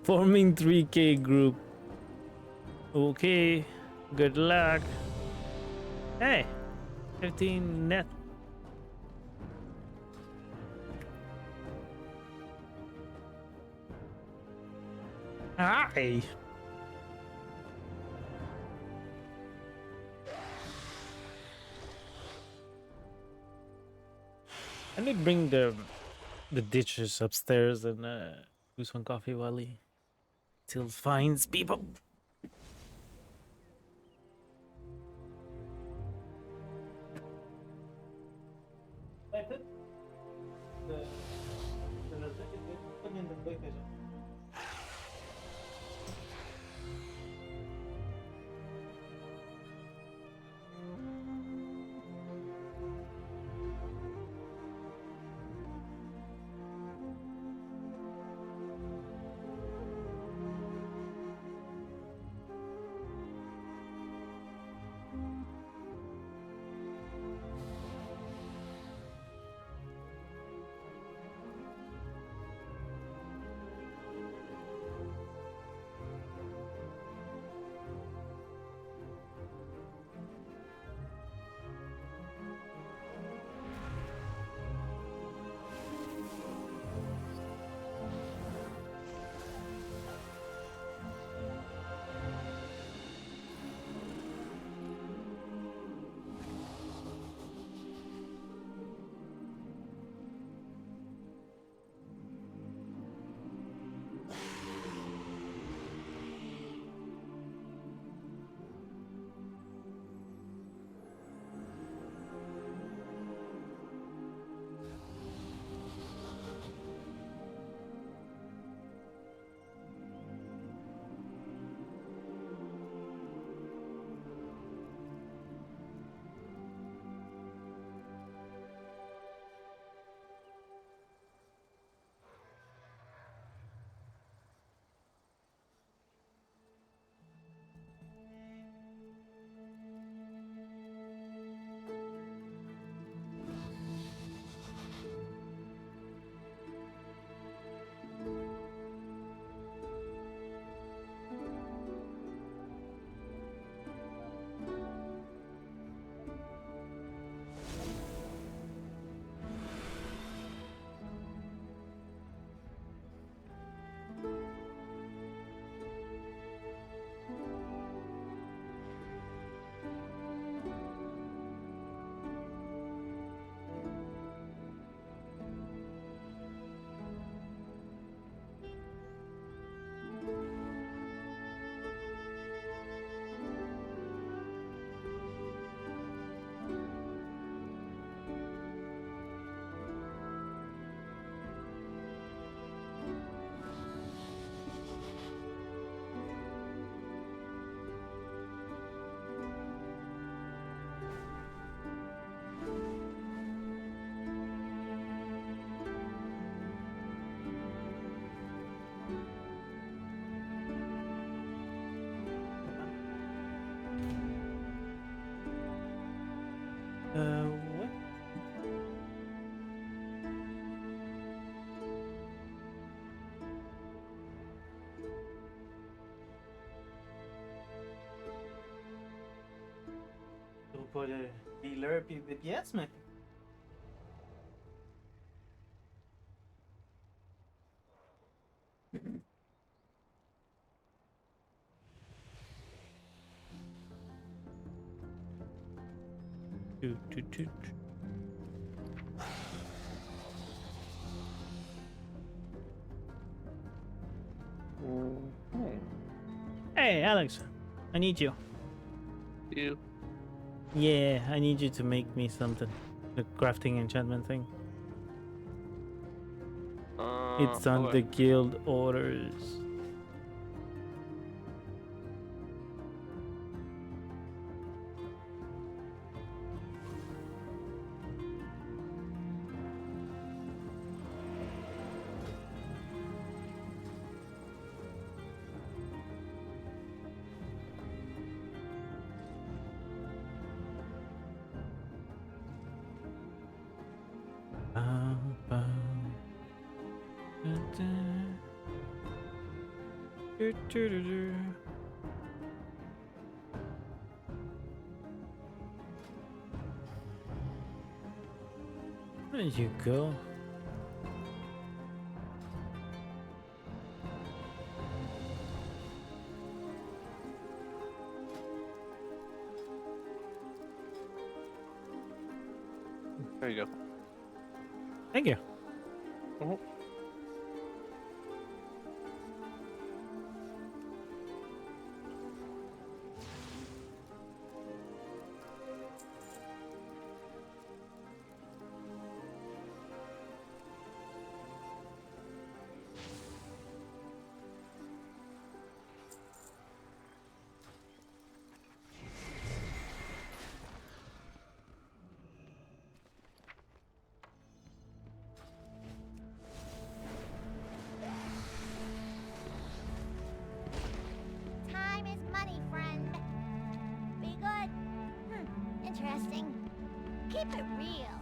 Forming 3K group. Okay. Good luck. Hey. 15 net. Hi. I need to bring the dishes upstairs and do some coffee while he still finds people. poder dealer PPS, man. Toot. Hey, Alex, I need you. You? Yeah, I need you to make me something. The crafting enchantment thing. It's on okay. the guild orders. Where did you go? There you go. Thank you. Mhm. Time is money, friend. Be good. Interesting. Keep it real.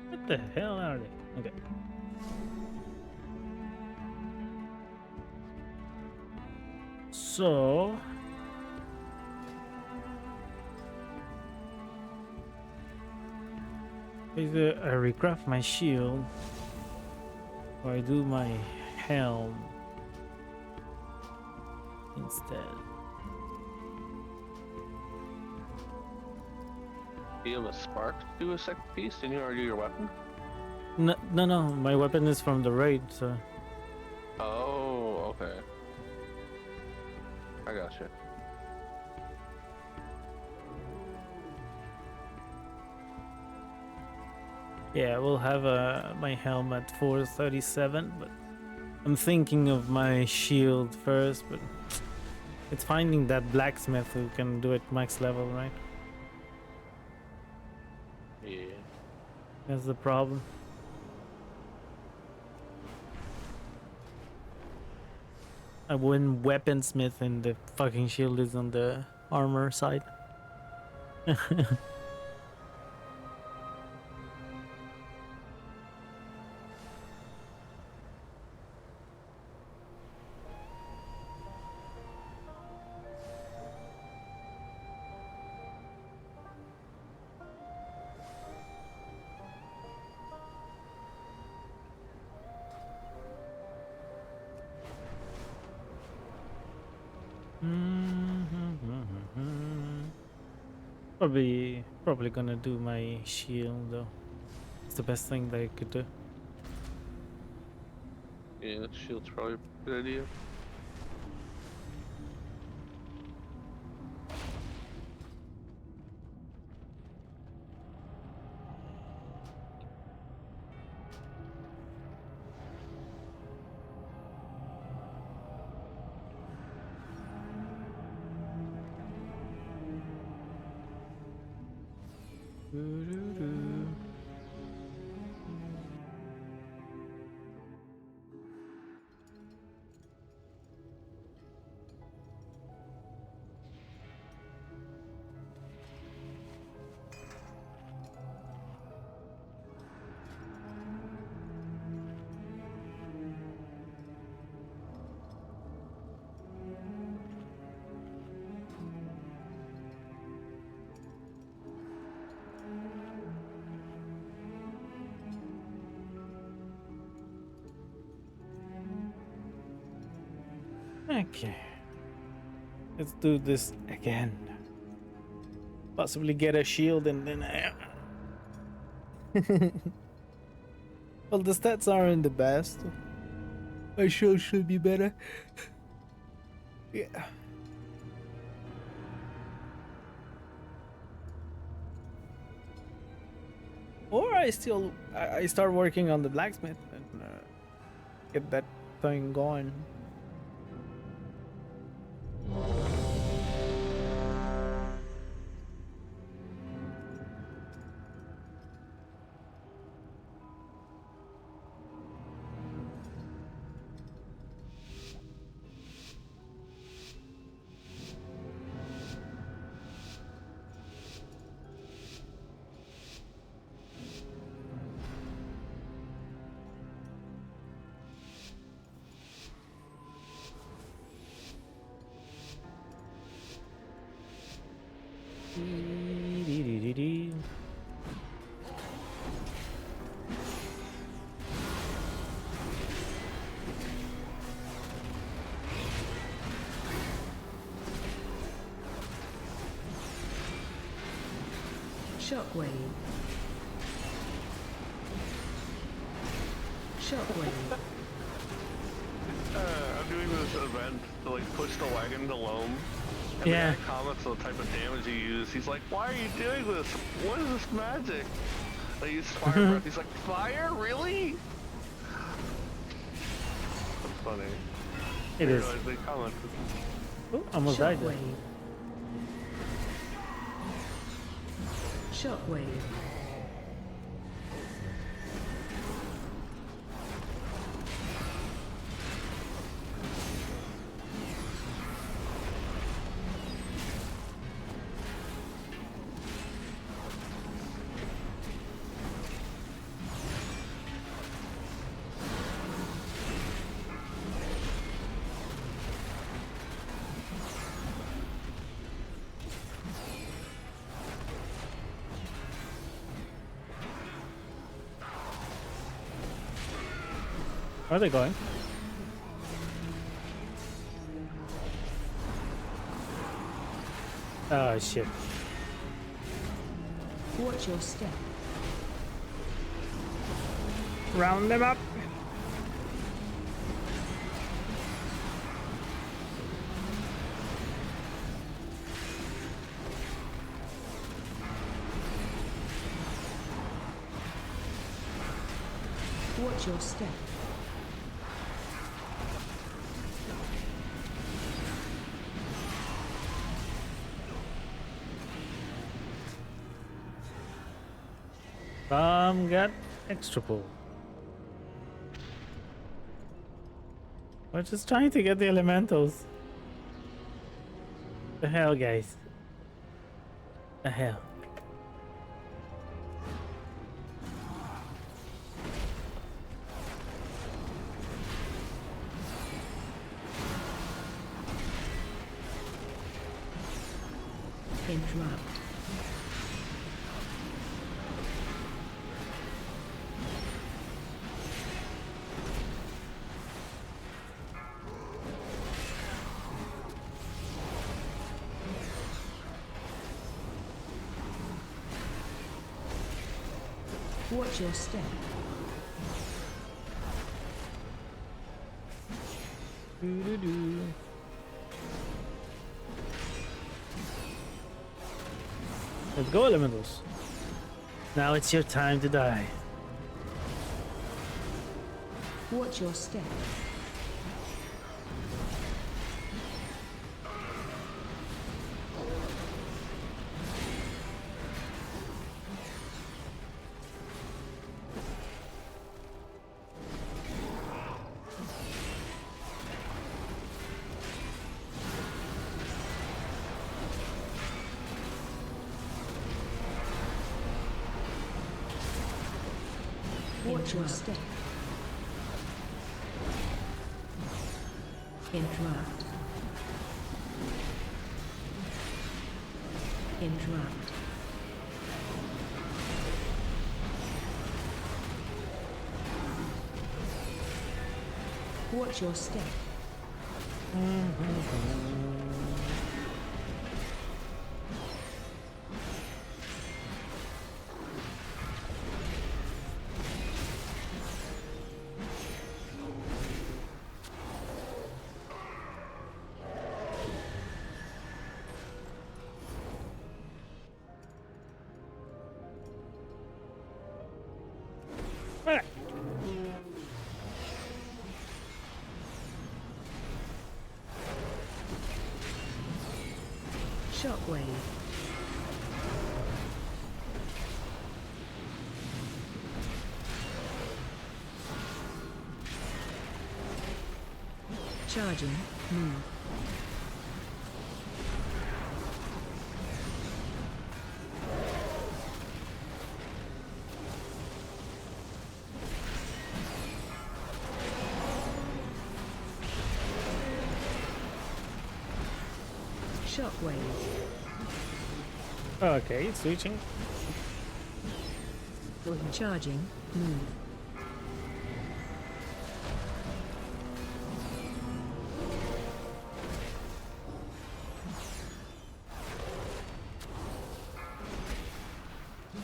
What the hell are they? Okay. So either I recraft my shield or I do my helm instead. Do you have a spark to do a second piece? Didn't you already do your weapon? No, my weapon is from the raid, so. Oh, okay. I gotcha. Yeah, we'll have my helm at 437, but I'm thinking of my shield first, but it's finding that blacksmith who can do it max level, right? Yeah. That's the problem. I win weaponsmith and the fucking shield is on the armor side. Probably gonna do my shield though. It's the best thing that I could do. Yeah, that shield's probably a good idea. Okay. Let's do this again. Possibly get a shield and then well, the stats aren't the best. My shield should be better. Yeah. Or I start working on the blacksmith and get that thing going. Shockwave. Shockwave. I'm doing this event to like push the wagon to loam. And Yeah. the guy comments on the type of damage you use. He's like, why are you doing this? What is this magic? I use fire breath. He's like, fire? Really? That's funny. It is. They comment. Oh, almost died there. Shockwave. Where are they going? Oh shit. Watch your step. Round them up. Watch your step. Got extra pull. We're just trying to get the elementals. The hell, guys. The hell. Interrupt. Watch your step. Let's go, elementals. Now it's your time to die. Watch your step. Watch your step. Interrupt. Interrupt. Watch your step. Shockwave. Charging. Move. Shockwave. Okay, it's switching. Charging. Move.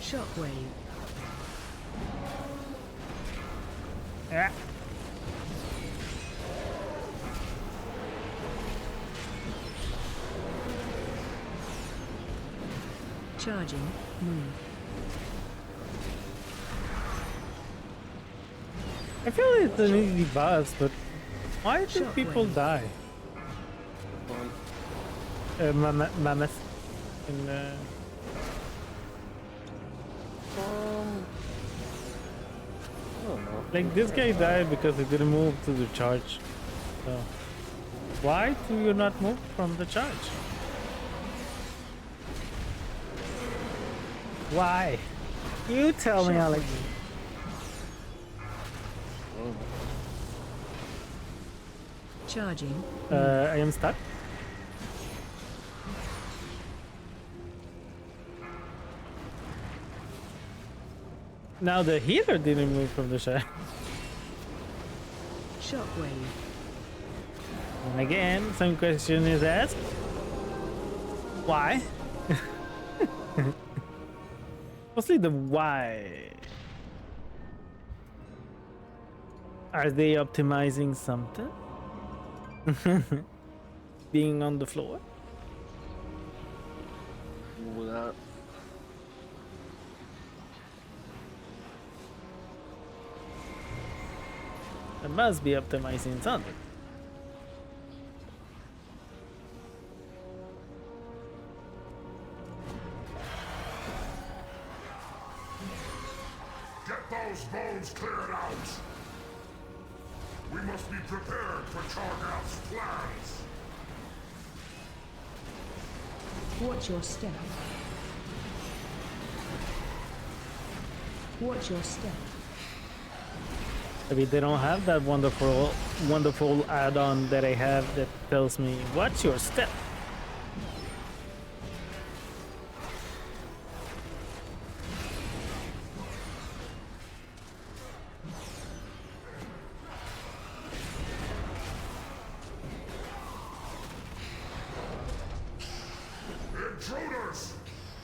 Shockwave. Yeah. Charging. Move. I feel it's an easy boss, but why do people die? Mammoth. In, I don't know. like this guy died because he didn't move to the charge. So why do you not move from the charge? Why? You tell me, Alex. Charging. I am stuck. Now the healer didn't move from the shot. Shockwave. And again, some question is asked. Why? Mostly the why. Are they optimizing something? Being on the floor? Without It must be optimizing something. Get those bones cleared out! We must be prepared for Chargath's plans! Watch your step. Watch your step. Maybe they don't have that wonderful add-on that I have that tells me, what's your step? Intruders!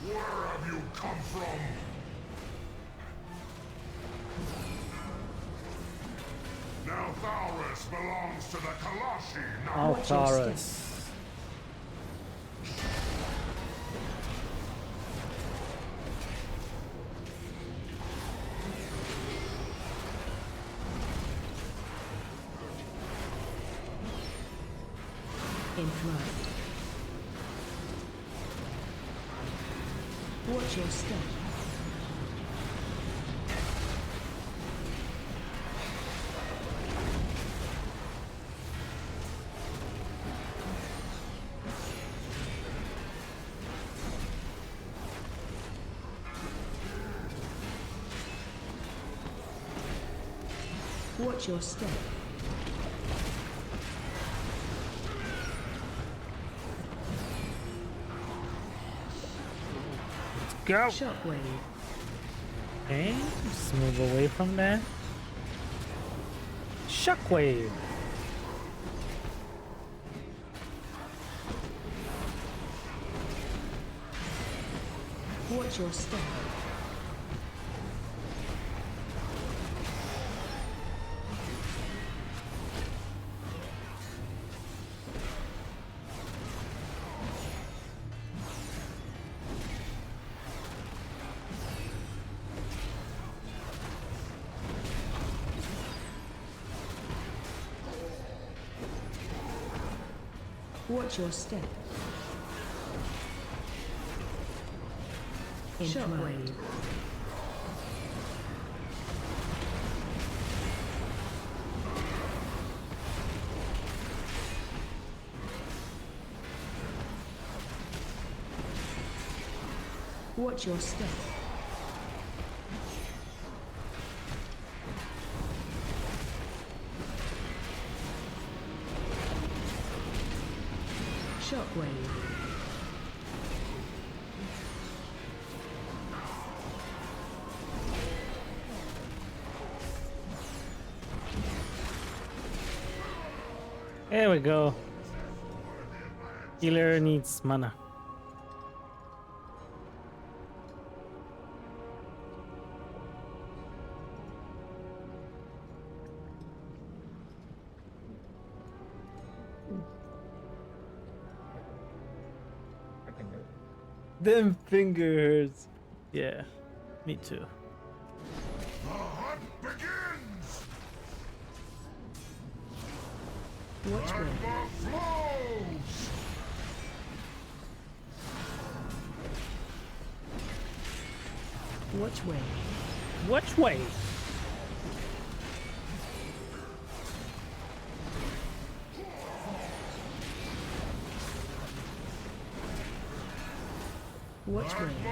Where have you come from? Now Thaurus belongs to the Kalashi, now Oh, Taurus. In front. Watch your step. Watch your step. Go! Shockwave. Okay, just move away from that. Shockwave! Watch your step. Watch your step. Shockwave. Watch your step. Shockwave. There we go. Healer needs mana. Them fingers. Yeah, me too. The hunt begins! Watch way. Magma flows! Watch way. Which way? Watch way.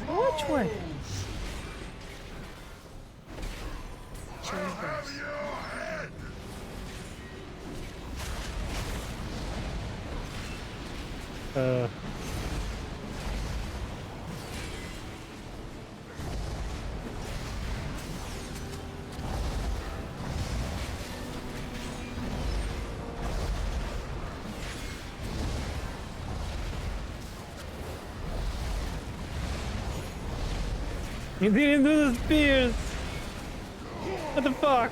Which way? Change burst. You didn't do the spears. What the fuck?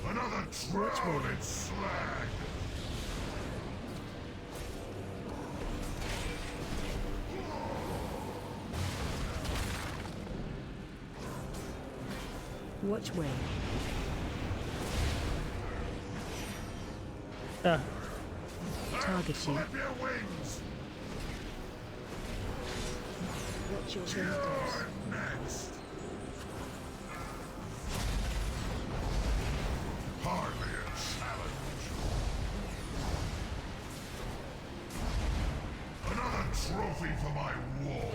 Another trolled slag! Watch way. Target you. Flip your wings! Watch your You're shoulders. next! Hardly a challenge. Another trophy for my wall.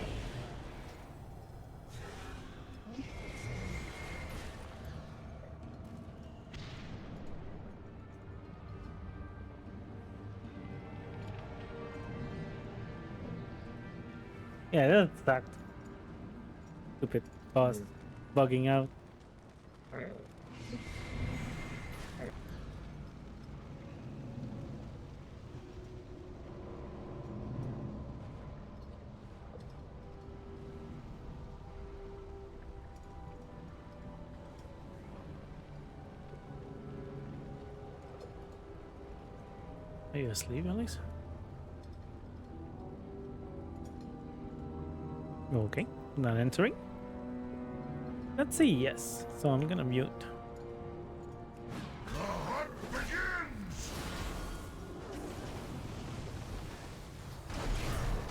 Yeah, that sucked. Stupid boss bugging out. Are you asleep, Alex? Okay, not entering. Let's see, yes. So I'm gonna mute. The hunt begins!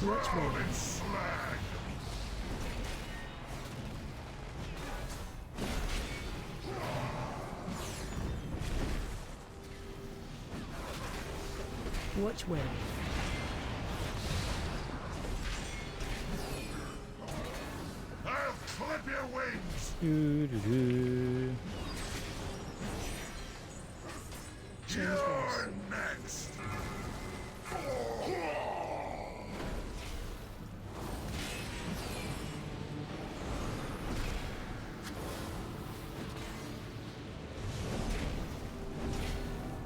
Watch way. Trolled slag! Watch way. I'll clip your wings! Doo-doo-doo. You're next!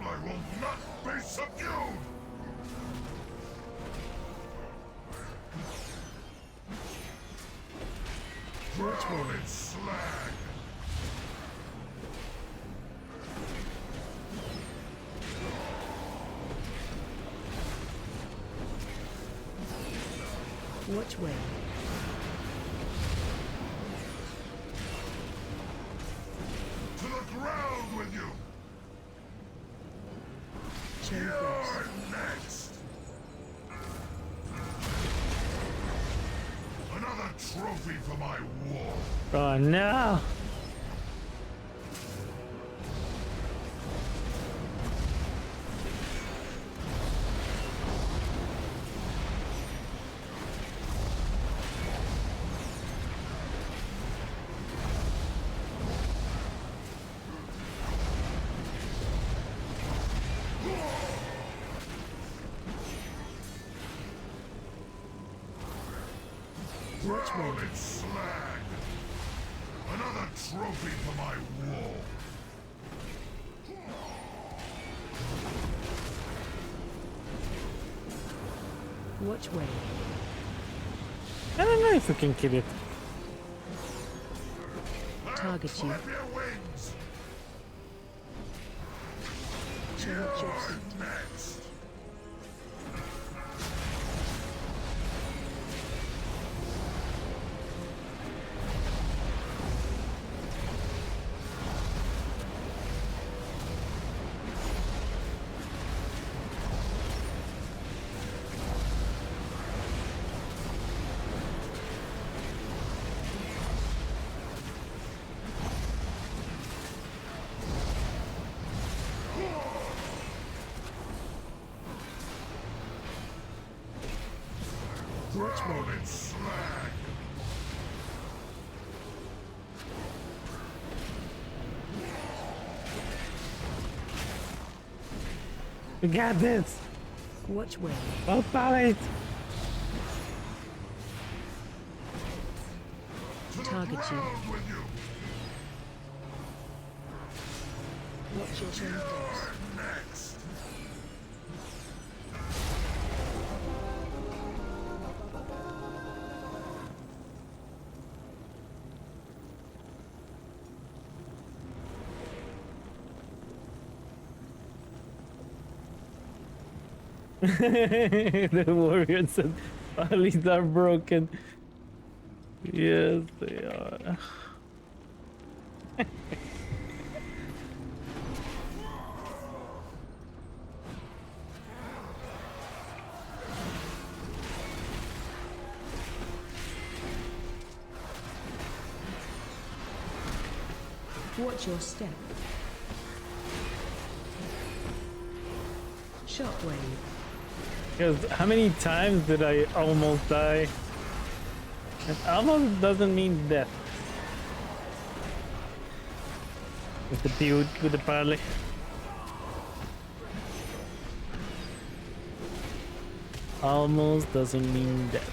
I will not be subdued! Which way? Which way? To the ground with you! Cherry You're next! Another trophy for my war! Oh no! Which way? Slag! Another trophy for my war! Which way? I don't know if we can kill it. Target you. Flap your wings! Cherry You're Joseph. next! Which way? Slag! We got this! Which way? Oh, pallet! Target you. Ground with you! Watch your turn close. Next! The warriors and pallets are broken. Yes, they are. Watch your step. Shockwave. Because how many times did I almost die? And almost doesn't mean death. With the dude with the parley. Almost doesn't mean death.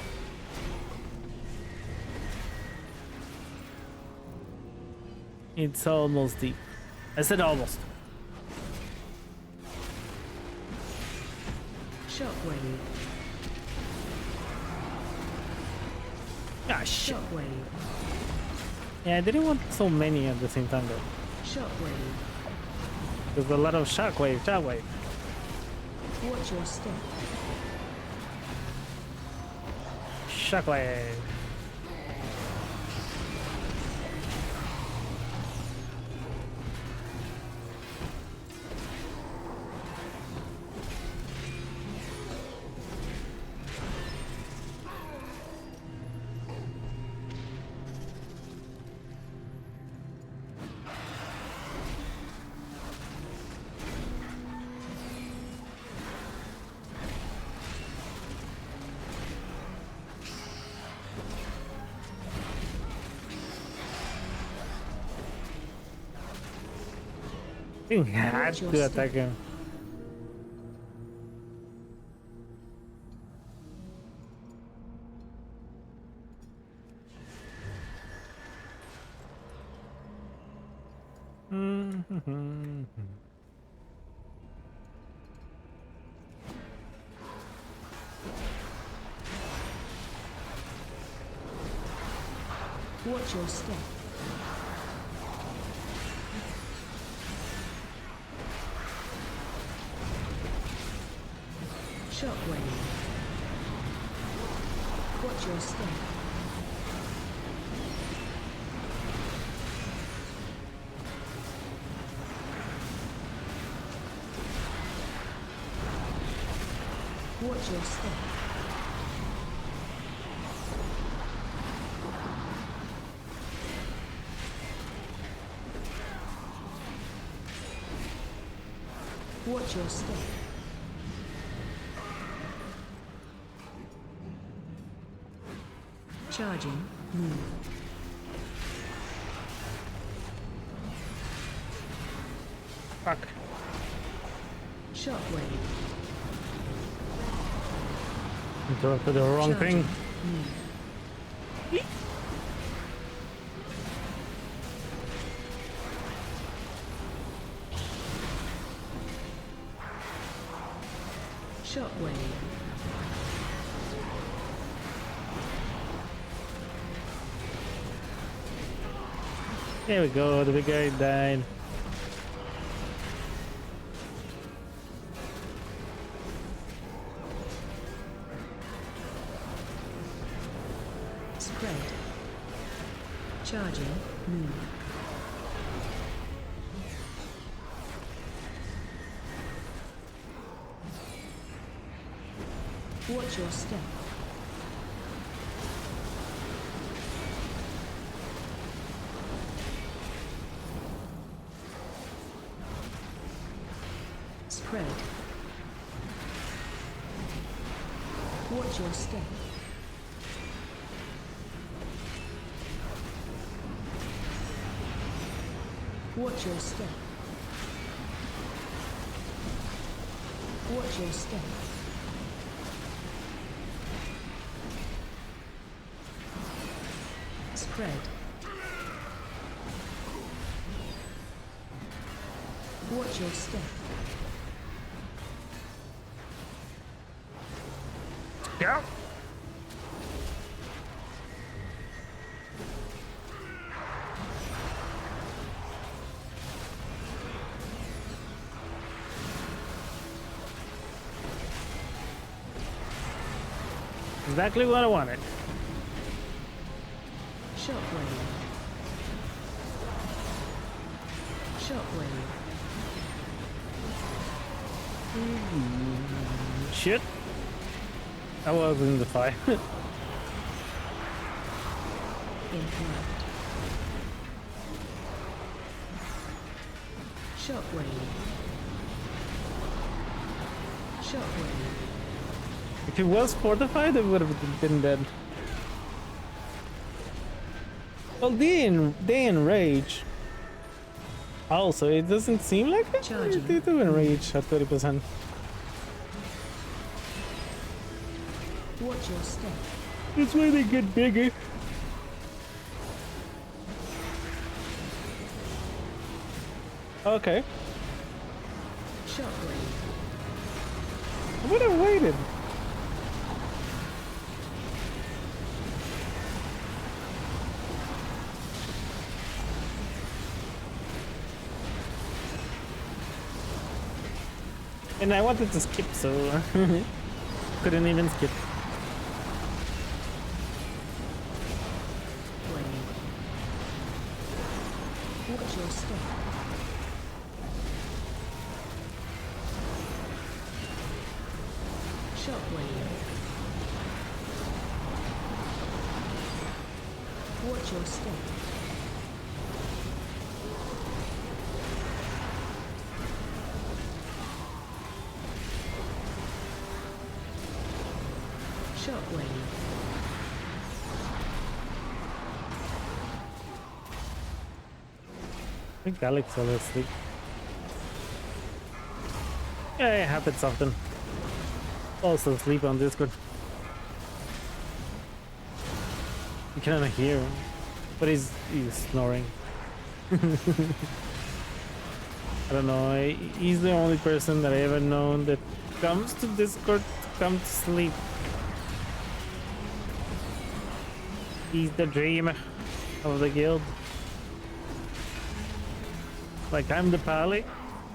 It's almost deep. I said almost. Shockwave. Ah, shit. Shockwave. Yeah, I didn't want so many at the same time though. Shockwave. There's a lot of shockwave, shockwave. Watch your step. Shockwave. You had to attack him. Watch your step. Shockwave. Watch your step. Watch your step. Watch your step. Charging. Move. Fuck. Shockwave. Interrupted the wrong thing. Move. Shockwave. There we go, the big guy died. Spread. Charging. Move. Watch your step. Spread. Watch your step. Watch your step. Watch your step. Spread. Watch your step. Yeah. Exactly what I wanted. Shockwave. Shockwave. Shit. I was in the fire. Interrupt. Shockwave. Shockwave. If it was fortified, it would have been dead. Well, they enrage. Also, it doesn't seem like it. They do enrage at 30%. Watch your step. That's why they get bigger. Okay. Shockwave. I would have waited. And I wanted to skip, so couldn't even skip. Watch your step. Shockwave. Watch your step. Shockwave. I think Alex fell asleep. Yeah, it happens often. Also sleep on Discord. You cannot hear him, but he's snoring. I don't know, he's the only person that I ever known that comes to Discord to come to sleep. He's the dream. of the guild. Like I'm the pally,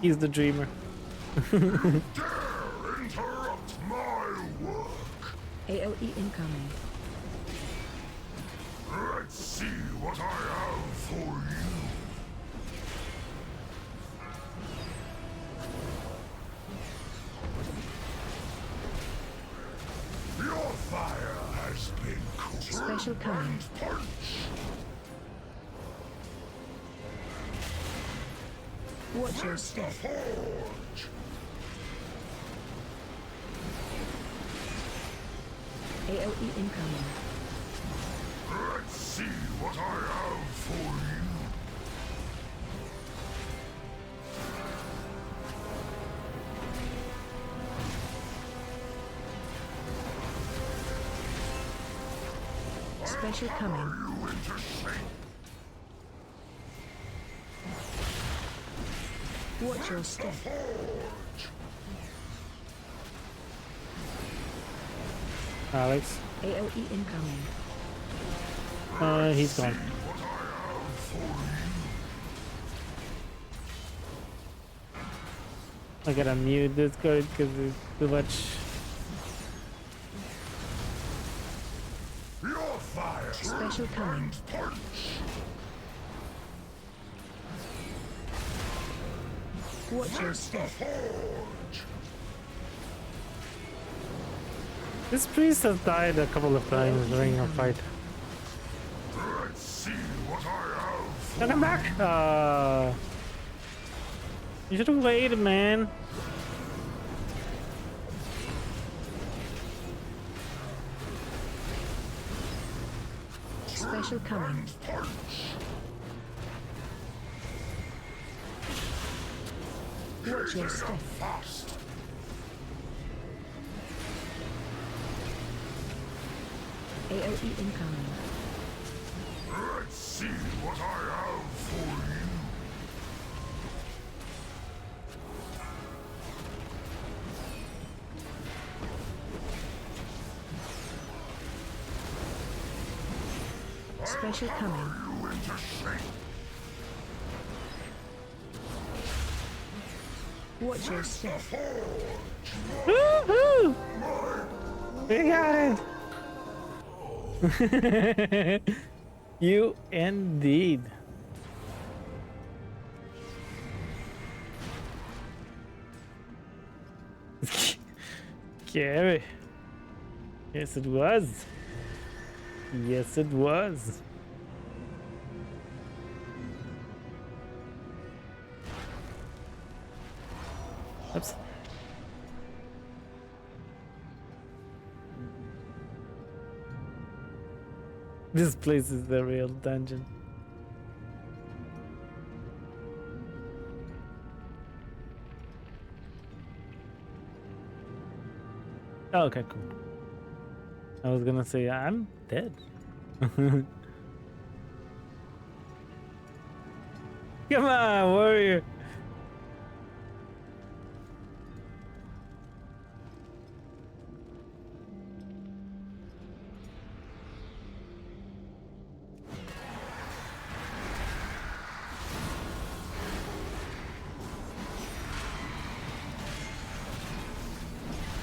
he's the dreamer. Interrupt my work. AOE incoming. Let's see what I have for you. Your fire has been cooled. Special coming. Watch your step. AOE incoming. Let's see what I have for you. Special coming. You into shape. Watch your step. Alex. AOE incoming. He's gone. I gotta mute Discord because there's too much. Your fire. Special coming. Watch your step. This priest has died a couple of times during a fight. Let's see what I have. Come back! You should have waited, man. Special coming. Watch your step. Fast. AOE incoming. Let's see what I have for you. Special coming. You into shape. Watch your step. Woohoo! We got it! You indeed. Gary. Yes, it was. Yes, it was. Oops. This place is the real dungeon. Oh, okay, cool. I was gonna say I'm dead. Come on, warrior.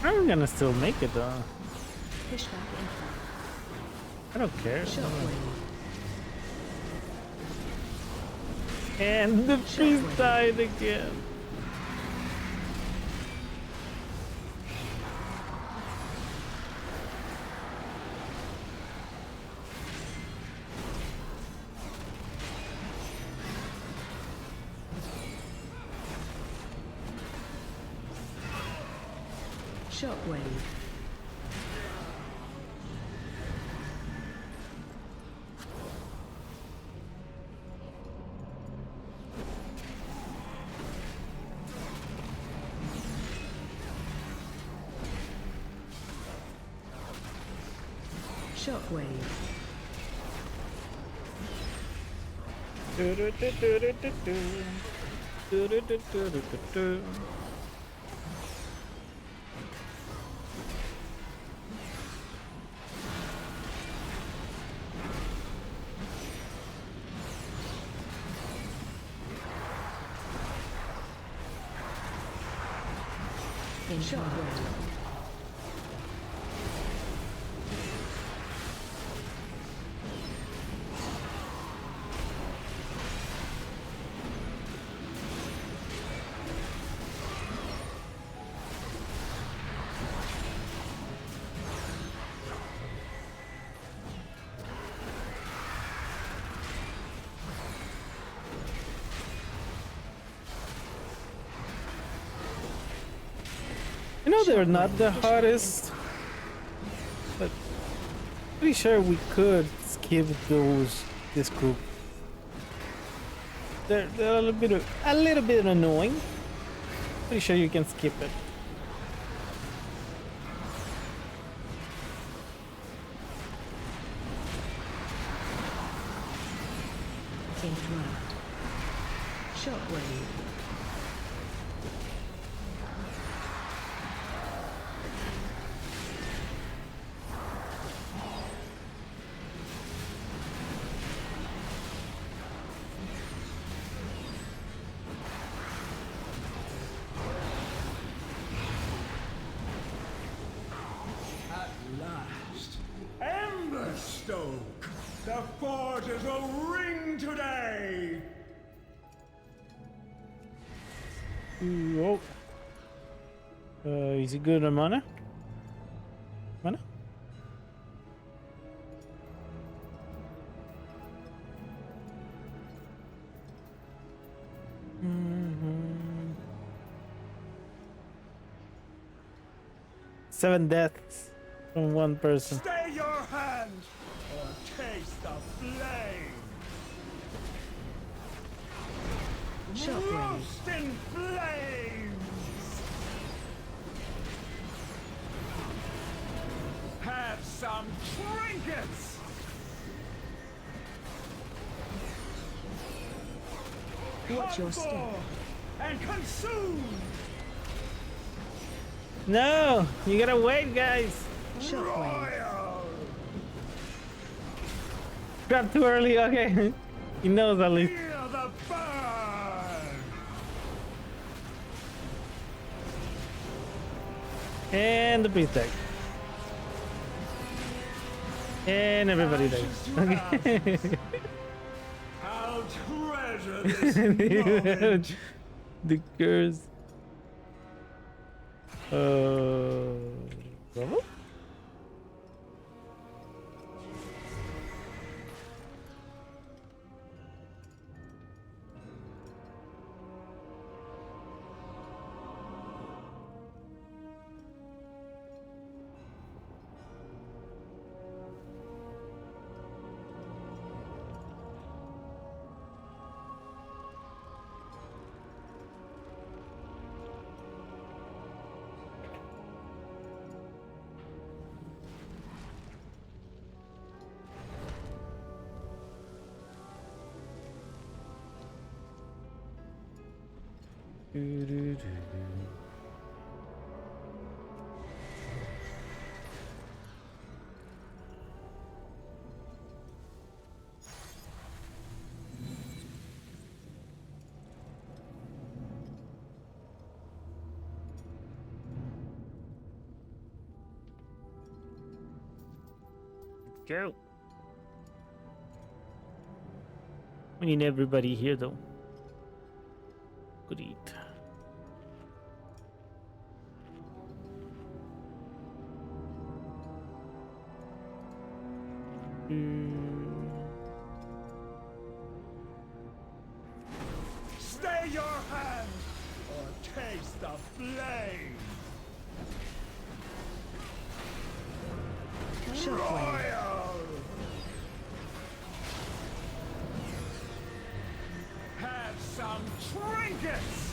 I'm gonna still make it though. Push back I don't care. Shockwave. And the priest died again. Shockwave. Shockwave. Shockwave. I know they're not the hardest, but pretty sure we could skip this group. They're a little bit annoying. Pretty sure you can skip it. Interrupt. Shockwave. Emberstoke! The forges will ring today! Oh. Is he good on mana? Mana? Mm-hmm. 7 deaths from one person. Stay your hand or taste the flame! Shockwave. Roast in flames! Have some trinkets! Watch your step. And consume! No, you gotta wait, guys. Shockwave. Grab too early. Okay, he knows at least. Feel the burn! And the priest died. And everybody died. Okay. I'll treasure this moment. The curse. Bravo? Go. We need everybody here though. Good eat. Stay your hand or taste the flame! Royal! Have some trinkets!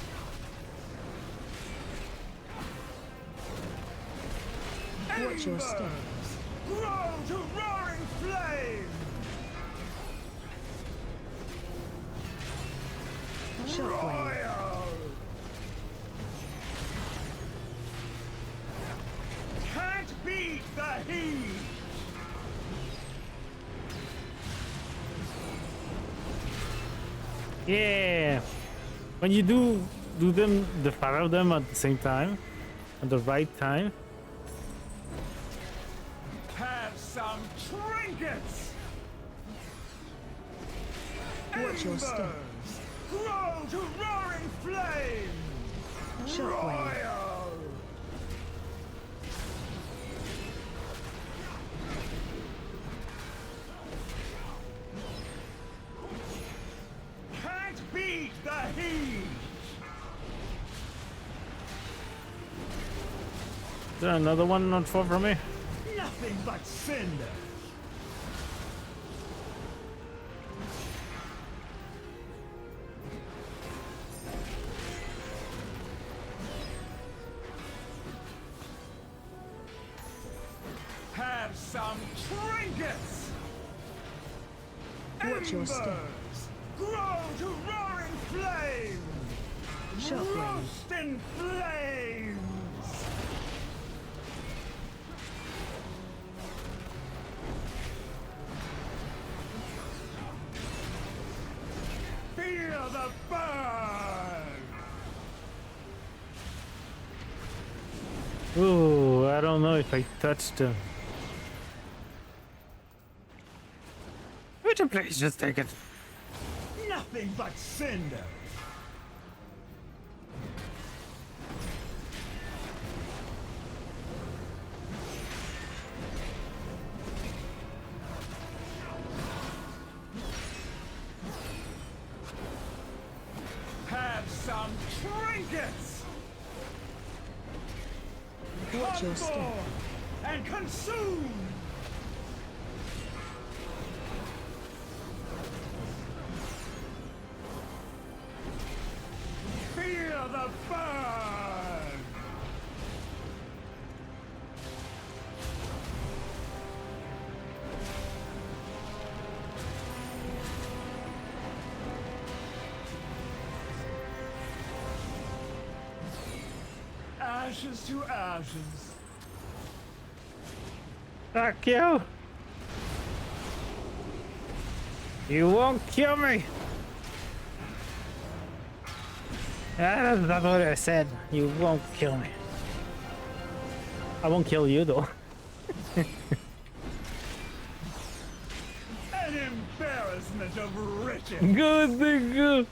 Watch your step. Grow to roaring flame! Shockwave. Royal! Can't beat the heat! Yeah. When you do the 5 of them at the same time, at the right time. Have some trinkets! Watch your step. Embers grow to roaring flame! Shockwave. Royal! Can't beat the heat! Is there another one not far from me? Nothing but cinder! Have some trinkets! Watch your step. Embers grow to roaring flame! Shockwave. Roast in flames! Feel the burn! Ooh, I don't know if I touched him. Would you please just take it? Nothing but cinder! Have some trinkets! Watch your step. Come and consume! Feel the burn! Ashes to ashes. Fuck you! You won't kill me! That's not what I said. You won't kill me. I won't kill you though. An embarrassment of riches. Good, good.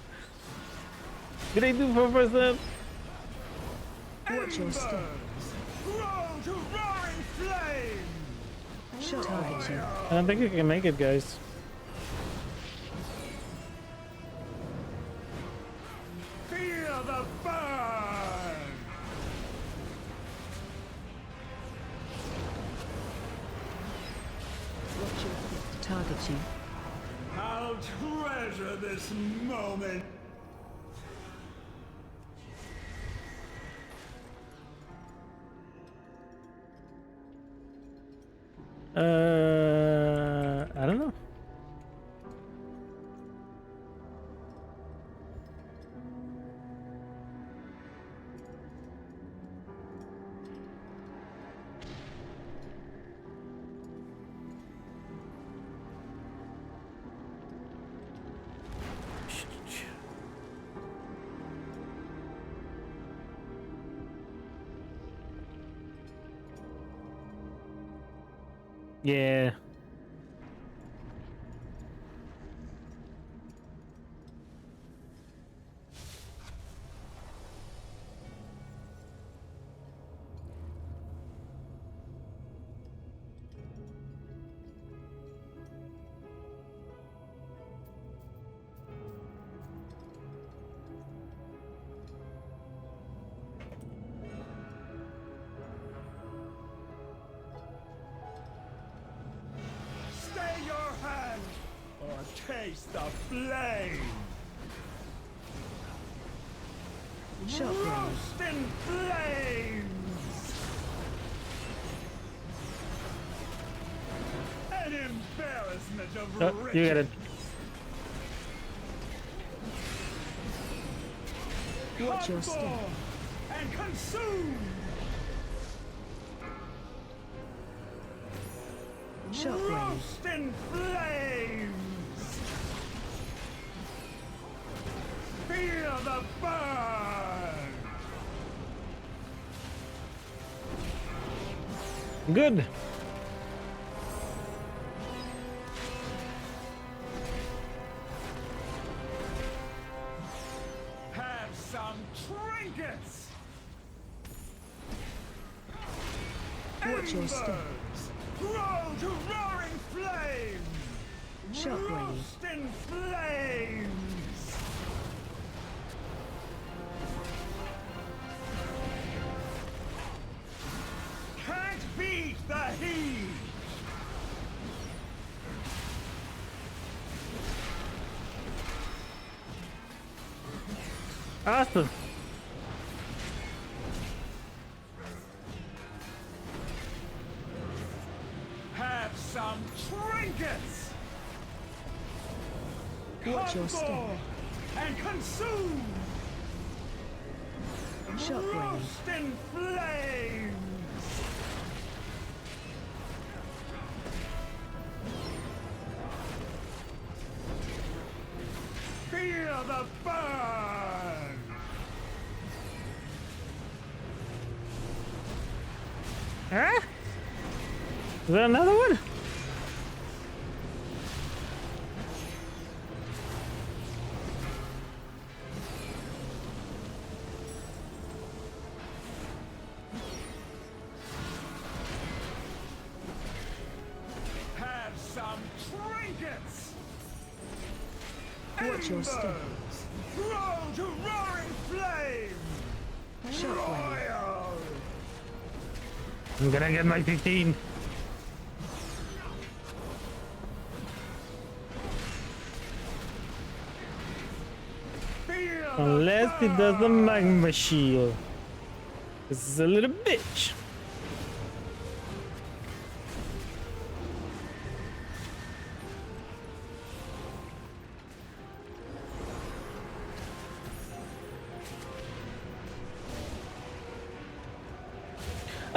Did I do 4%? Watch your step. Grow to roaring flame. Target you. I don't think I can make it, guys. Feel the burn. Watch your step. Target you. I'll treasure this moment. I don't know. Yeah. Stay your hand or taste the flame. Shockwave. Roast in flames. An embarrassment of riches. You get it. Watch your step. Humble and consume. Shockwave. Roast in flames. Feel the burn. Good. Have some trinkets! Watch your step. Grow to roaring flame! Shockwave. Roast in flames! Can't beat the heat! Awesome. Have some trinkets! Watch your step. Convoy and consume! Shockwave. Roast in flames! Feel the burn! Huh? Is there another one? Have some trinkets! Watch your step. Embers grow to roaring flame! Shockwave. Royal! I'm gonna get my 15. Feel Unless it does the magma shield. This is a little bitch.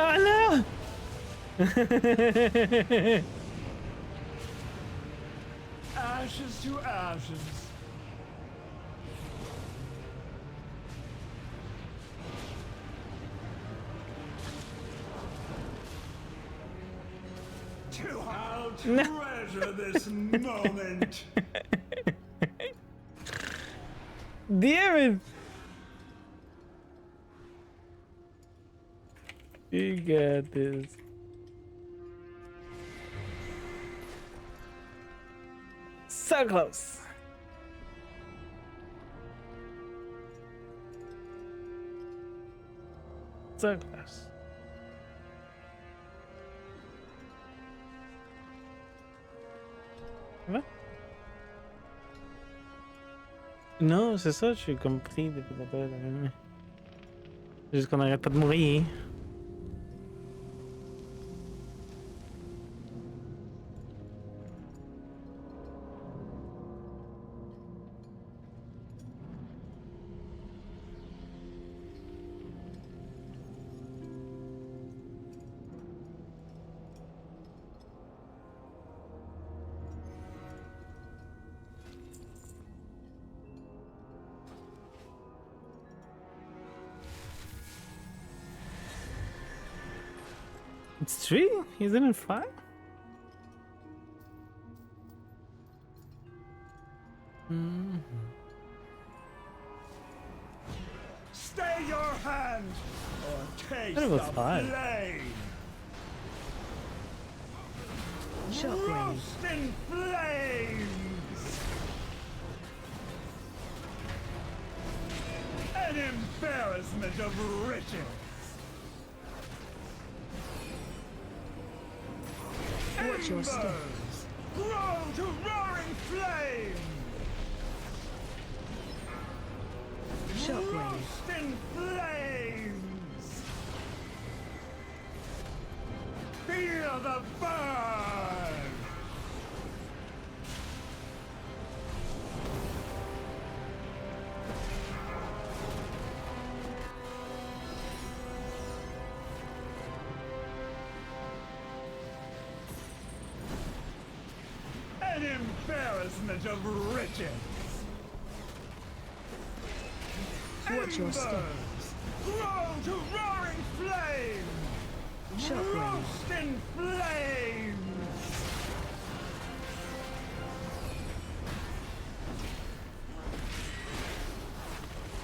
Oh no! ashes to ashes. I'll treasure this moment. Damn it! You got this. So close. So close. What? Non, c'est ça, je suis comme pris depuis la période. Juste qu'on n'arrête pas de mourir. It's 3? Isn't it 5? Stay your hand or taste That was the 5. flame. Shockwave. Roast in flames. An embarrassment of riches. Watch your step. Embers grow to roaring flame. Shockwave. Roast in flames. Feel the burn. An embarrassment of riches. Watch your step. Embers grow to roaring flame. Shockwave. Roast in flames!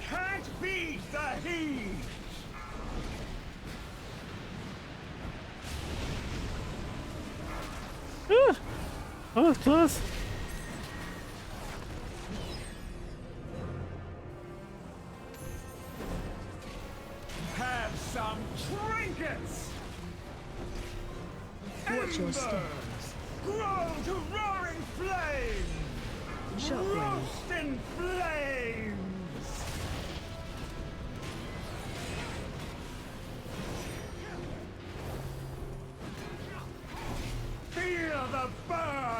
Can't beat the heat! Oh, close. Have some trinkets! Watch your step. Embers grow to roaring flames! Shockwave. Roast in flames! Feel the burn!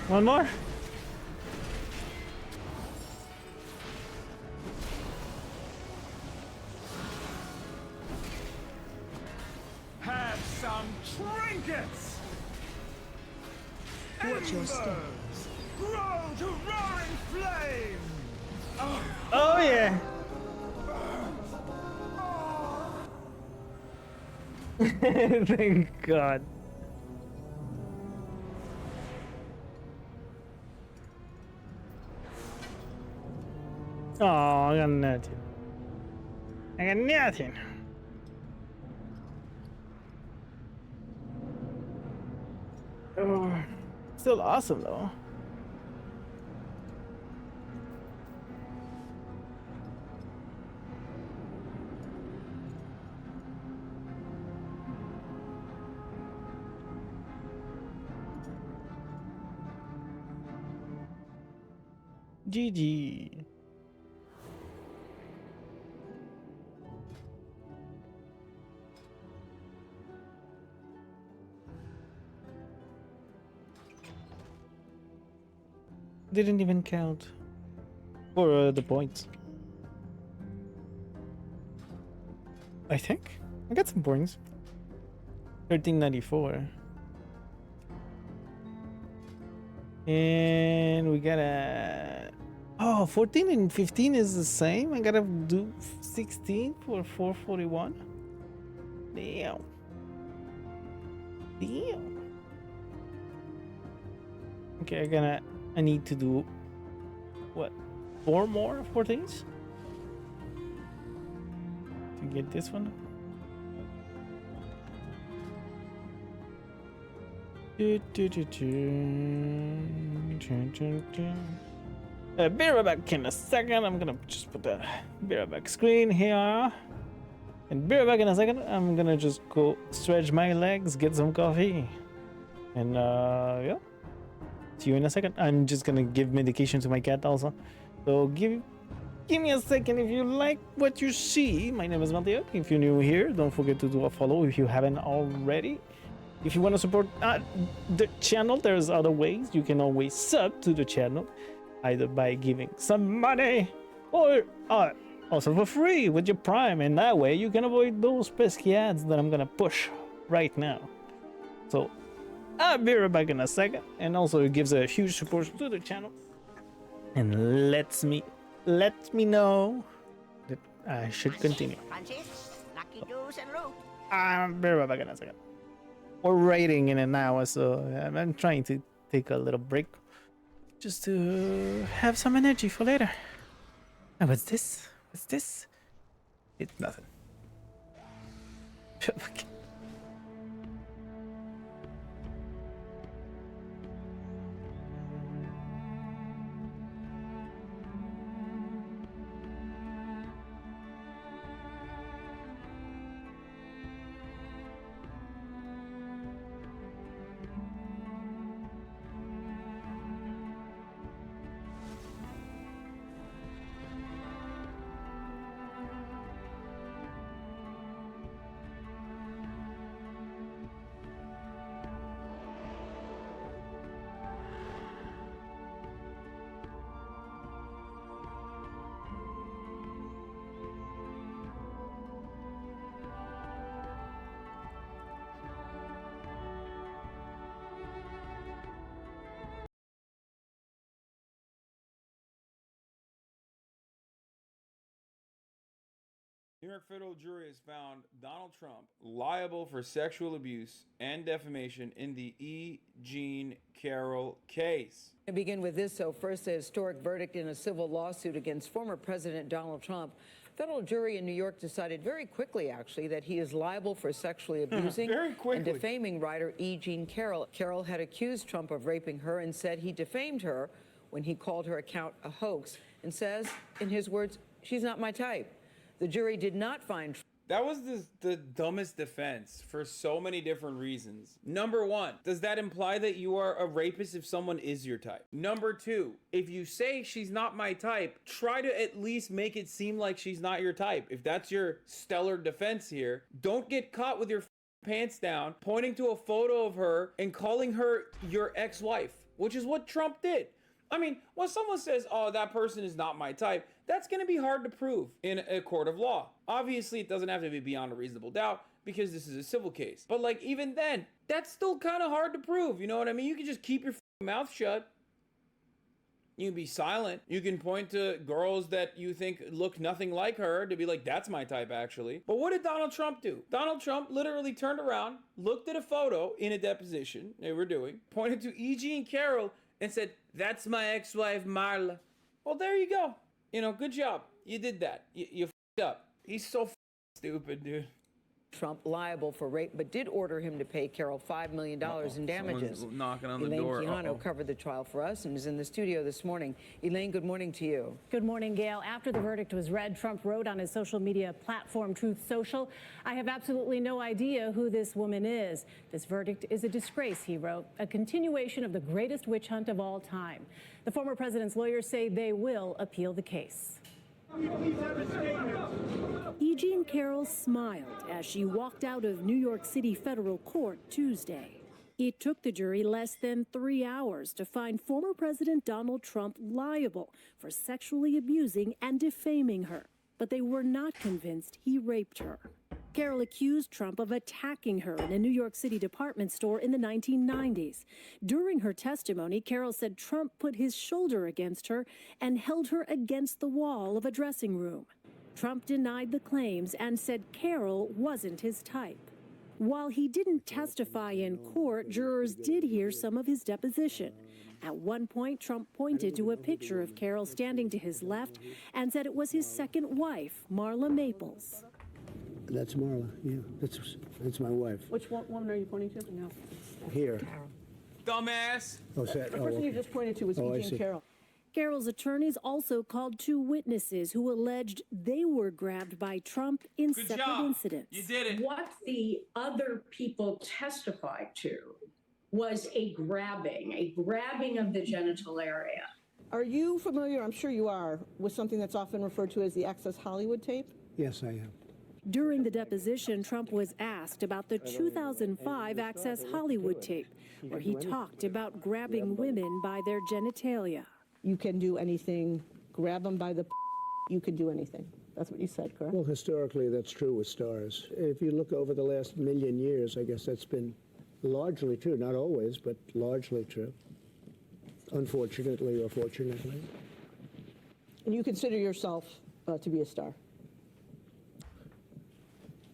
One more. Have some trinkets! Watch your step. Embers grow to roaring flames! Oh yeah. Thank God. Oh, I got nothing. I got nothing. Oh, still awesome though. GG. Didn't even count for the points. I think I got some points. 1394. And we gotta... Oh, 14 and 15 is the same. I gotta do 16 for 441. Damn. Damn. Okay, I need to do what? 4 more 14s to get this one. Be right back in a second. I'm gonna just put the be right back screen here. And be right back in a second. I'm gonna just go stretch my legs, get some coffee. And yeah. See you in a second. I'm just gonna give medication to my cat also. So give me a second if you like what you see. My name is Mateo. If you're new here, don't forget to do a follow if you haven't already. If you want to support the channel, there's other ways. You can always sub to the channel, either by giving some money or also for free with your Prime. And that way you can avoid those pesky ads that I'm gonna push right now. So I'll be right back in a second. And also it gives a huge support to the channel and lets me know that I should continue. I'll be right back in a second. We're rating in an hour, so I'm trying to take a little break just to have some energy for later. And what's this? What's this? It's nothing. Okay. New York federal jury has found Donald Trump liable for sexual abuse and defamation in the E. Jean Carroll case. To begin with this, first, a historic verdict in a civil lawsuit against former President Donald Trump. Federal jury in New York decided very quickly, actually, that he is liable for sexually abusing and defaming writer E. Jean Carroll. Carroll had accused Trump of raping her and said he defamed her when he called her account a hoax and says, in his words, she's not my type. The jury did not find... That was the dumbest defense for so many different reasons. Number one, does that imply that you are a rapist if someone is your type? Number two, if you say she's not my type, try to at least make it seem like she's not your type. If that's your stellar defense here, don't get caught with your pants down, pointing to a photo of her and calling her your ex-wife, which is what Trump did. I mean, when someone says, oh, that person is not my type, that's going to be hard to prove in a court of law. Obviously, it doesn't have to be beyond a reasonable doubt because this is a civil case. But like, even then, that's still kind of hard to prove. You know what I mean? You can just keep your mouth shut. You can be silent. You can point to girls that you think look nothing like her to be like, that's my type, actually. But what did Donald Trump do? Donald Trump literally turned around, looked at a photo in a deposition they were doing, pointed to E. Jean Carroll, and said, that's my ex-wife, Marla. Well, there you go. You know, good job. You did that. You f***ed up. He's so stupid, dude. Trump liable for rape, but did order him to pay Carroll $5 million in damages. Someone's knocking on the Elaine door. Quijano covered the trial for us and is in the studio this morning. Elaine, good morning to you. Good morning, Gail. After the verdict was read, Trump wrote on his social media platform, Truth Social, I have absolutely no idea who this woman is. This verdict is a disgrace, he wrote, a continuation of the greatest witch hunt of all time. The former president's lawyers say they will appeal the case. E. Jean Carroll smiled as she walked out of New York City federal court Tuesday. It took the jury less than 3 hours to find former President Donald Trump liable for sexually abusing and defaming her, but they were not convinced he raped her. Carroll accused Trump of attacking her in a New York City department store in the 1990s. During her testimony, Carroll said Trump put his shoulder against her and held her against the wall of a dressing room. Trump denied the claims and said Carroll wasn't his type. While he didn't testify in court, jurors did hear some of his deposition. At one point, Trump pointed to a picture of Carroll standing to his left and said it was his second wife, Marla Maples. That's Marla, yeah. That's my wife. Which woman are you pointing to? No. Here. Dumbass. Oh, that, The person you just pointed to was E. Jean Carroll. Carroll's attorneys also called 2 witnesses who alleged they were grabbed by Trump in separate incidents. You did it. What the other people testified to was a grabbing of the genital area. Are you familiar, I'm sure you are, with something that's often referred to as the Access Hollywood tape? Yes, I am. During the deposition, Trump was asked about the 2005 Access Hollywood tape, where he talked about grabbing women by their genitalia. You can do anything, grab them by the you can do anything. That's what you said, correct? Well, historically, that's true with stars. If you look over the last million years, I guess that's been largely true. Not always, but largely true. Unfortunately or fortunately. And you consider yourself to be a star?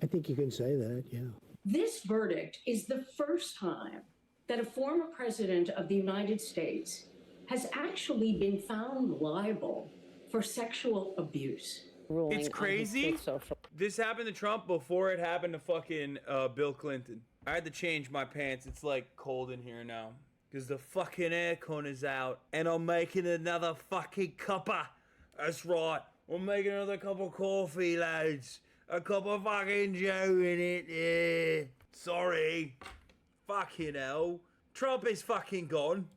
I think you can say that, yeah. This verdict is the first time that a former president of the United States has actually been found liable for sexual abuse. It's crazy. This happened to Trump before it happened to fucking Bill Clinton. I had to change my pants. It's like cold in here now because the fucking aircon is out and I'm making another fucking cuppa. That's right. We're making another cup of coffee, lads. A cup of fucking Joe in it, yeah. Sorry. Fucking hell. Trump is fucking gone.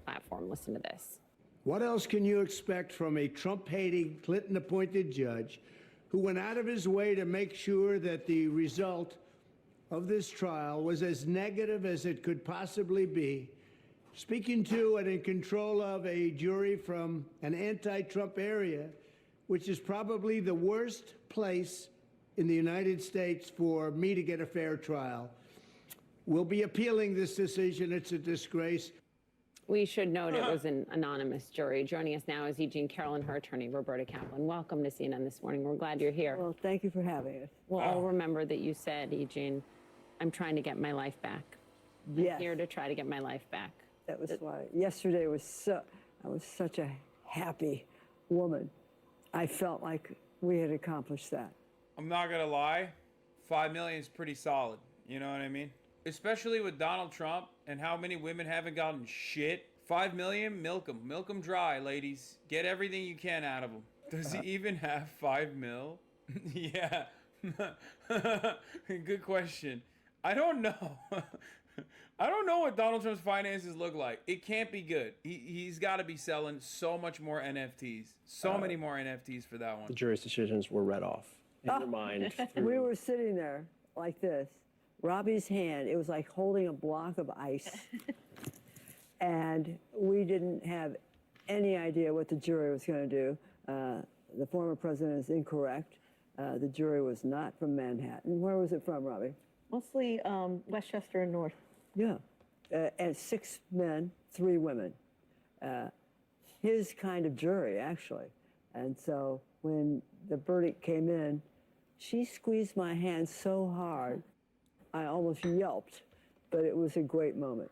Platform, listen to this. What else can you expect from a Trump-hating, Clinton-appointed judge who went out of his way to make sure that the result of this trial was as negative as it could possibly be, speaking to and in control of a jury from an anti-Trump area, which is probably the worst place in the United States for me to get a fair trial. We'll be appealing this decision. It's a disgrace. We should note it was an anonymous jury. Joining us now is Eugene Carroll and her attorney, Roberta Kaplan. Welcome to CNN this morning. We're glad you're here. Well, thank you for having us. We'll all remember that you said, Eugene, I'm trying to get my life back. Yes. I'm here to try to get my life back. That was why yesterday was I was such a happy woman. I felt like we had accomplished that. I'm not gonna lie, 5 million is pretty solid. You know what I mean? Especially with Donald Trump and how many women haven't gotten shit. 5 million, milk them dry, ladies. Get everything you can out of him. Does he even have 5 mil? Yeah. Good question. I don't know. I don't know what Donald Trump's finances look like. It can't be good. He's got to be selling so much more NFTs. So many more NFTs for that one. The jury's decisions were read off in your mind. We were sitting there like this. Robbie's hand, it was like holding a block of ice. And we didn't have any idea what the jury was going to do. The former president is incorrect. The jury was not from Manhattan. Where was it from, Robbie? Mostly Westchester and North. Yeah. And 6 men, 3 women. His kind of jury, actually. And so when the verdict came in, she squeezed my hand so hard, I almost yelped. But it was a great moment.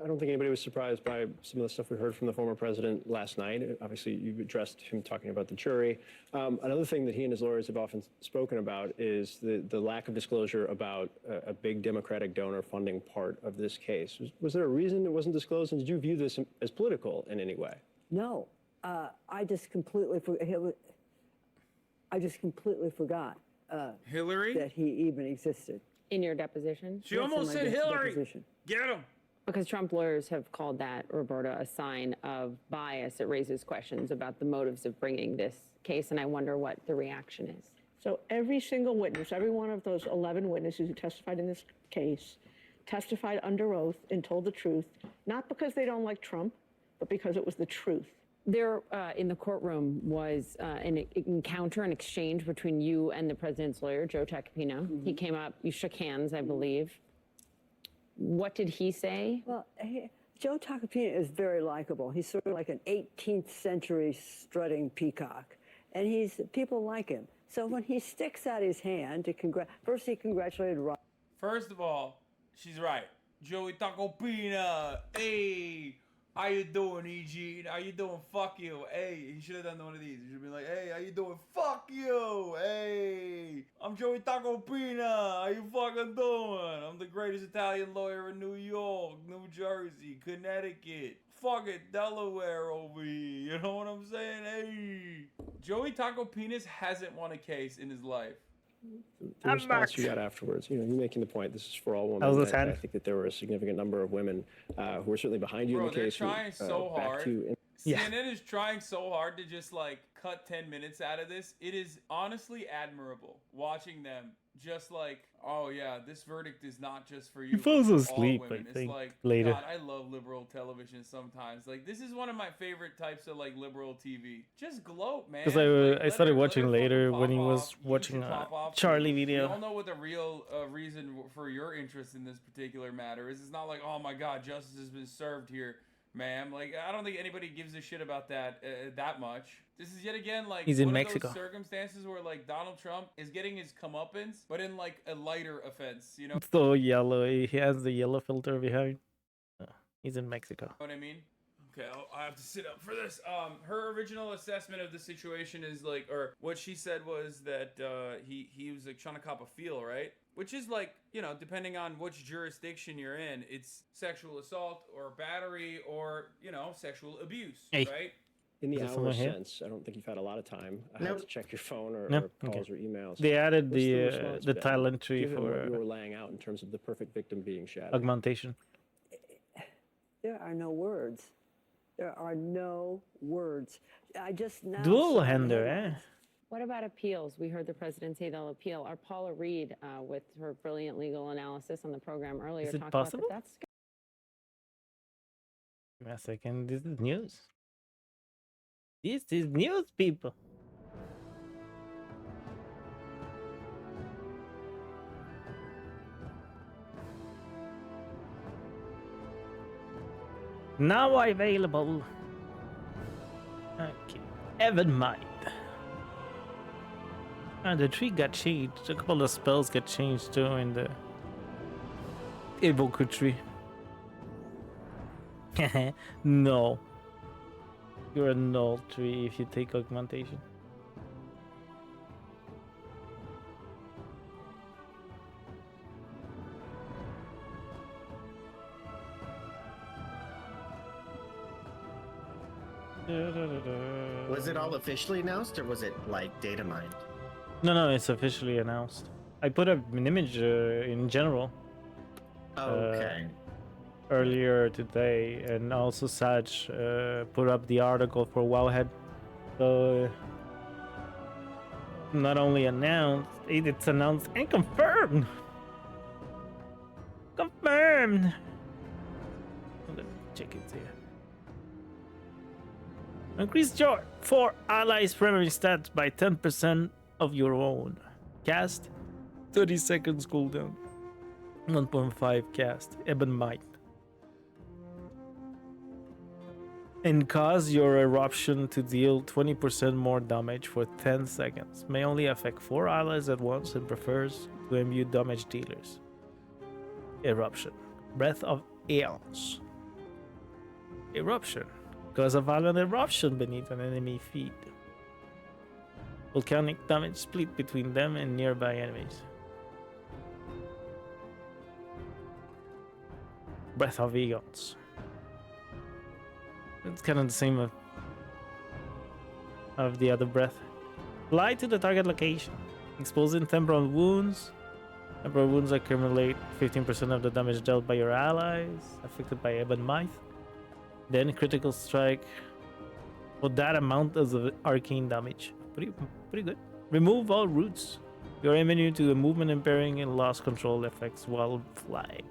I don't think anybody was surprised by some of the stuff we heard from the former president last night. Obviously, you've addressed him talking about the jury. Another thing that he and his lawyers have often spoken about is the lack of disclosure about a big Democratic donor funding part of this case. Was there a reason it wasn't disclosed, and did you view this as political in any way? No, I just completely forgot Hillary? that he even existed. In your deposition? She almost said Hillary. Get him. Because Trump lawyers have called that, Roberta, a sign of bias. It raises questions about the motives of bringing this case, and I wonder what the reaction is. So every single witness, every one of those 11 witnesses who testified in this case, testified under oath and told the truth, not because they don't like Trump, but because it was the truth. There, in the courtroom, was an encounter, an exchange between you and the president's lawyer, Joe Tacopina. He came up, you shook hands, I believe. What did he say? Well, Joe Tacopina is very likable. He's sort of like an 18th century strutting peacock. And people like him. So when he sticks out his hand to first he congratulated Rob. First of all, she's right. Joey Tacopina, hey, how you doing, Eugene? How you doing? Fuck you. Hey, he should have done one of these. He should be like, hey, how you doing? Fuck you. Hey, I'm Joey Tacopina. How you fucking doing? I'm the greatest Italian lawyer in New York, New Jersey, Connecticut. Fuck it, Delaware over here. You know what I'm saying? Hey, Joey Tacopina hasn't won a case in his life. The response you got afterwards, you're making the point, this is for all women. I think that there were a significant number of women who were certainly behind you in the case. They're trying so hard. CNN is trying so hard to just like cut 10 minutes out of this. It is honestly admirable watching them just like, oh yeah, this verdict is not just for you. He falls asleep, I It's think, like, later. God, I love liberal television sometimes. Like, this is one of my favorite types of like liberal TV. Just gloat, man. Because I started watching later when he was watching a Charlie We video. all know what the real reason for your interest in this particular matter is. It's not like, oh my God, justice has been served here, ma'am. Like, I don't think anybody gives a shit about that that much. This is yet again like He's in one Mexico. of those circumstances where like Donald Trump is getting his comeuppance, but in like a lighter offense. You know? It's so yellow. He has the yellow filter behind. He's in Mexico. Know what I mean? Okay, I have to sit up for this. Her original assessment of the situation is like, or what she said was that he was like trying to cop a feel, right? Which is like, you know, depending on which jurisdiction you're in, it's sexual assault or battery or, you know, sexual abuse, right? In the Is there hour someone here? sense, I don't think you've had a lot of time Nope. to check your phone or No? calls Okay. or emails. They added What's the response been, talent tree given what you for were laying out in terms of the perfect victim being shattered. augmentation. There are no words. There are no words. I just now. Dual saw the hander, headlines. What about appeals? We heard the president say they'll appeal. Our Paula Reed, with her brilliant legal analysis on the program earlier, Is it talked possible? about that. Give me a second. This is news. This is news, people. Now available. Okay. Evan Might. And the tree got changed. A couple of spells got changed too in the Evoker tree. No. You're a null tree if you take augmentation. Was it all officially announced, or was it like data mined? No, it's officially announced. I put up an image in general. Okay. Earlier today, and also Saj put up the article for Wowhead. So not only announced, it's announced and confirmed. Confirmed. Let me check it here. Increase your 4 allies' primary stats by 10% of your own. Cast 30 seconds cooldown. 1.5 cast. Ebon Might. And cause your eruption to deal 20% more damage for 10 seconds. May only affect 4 allies at once and prefers to imbue damage dealers. Eruption. Breath of Aeons. Eruption. Cause a violent eruption beneath an enemy feet. Volcanic damage split between them and nearby enemies. Breath of Aeons. It's kind of the same of the other breath. Fly to the target location. Exposing temporal wounds. Temporal wounds accumulate 15% of the damage dealt by your allies affected by Ebon Might. Then critical strike for that amount of arcane damage. Pretty good. Remove all roots. You're immune to movement impairing and loss control effects while flying.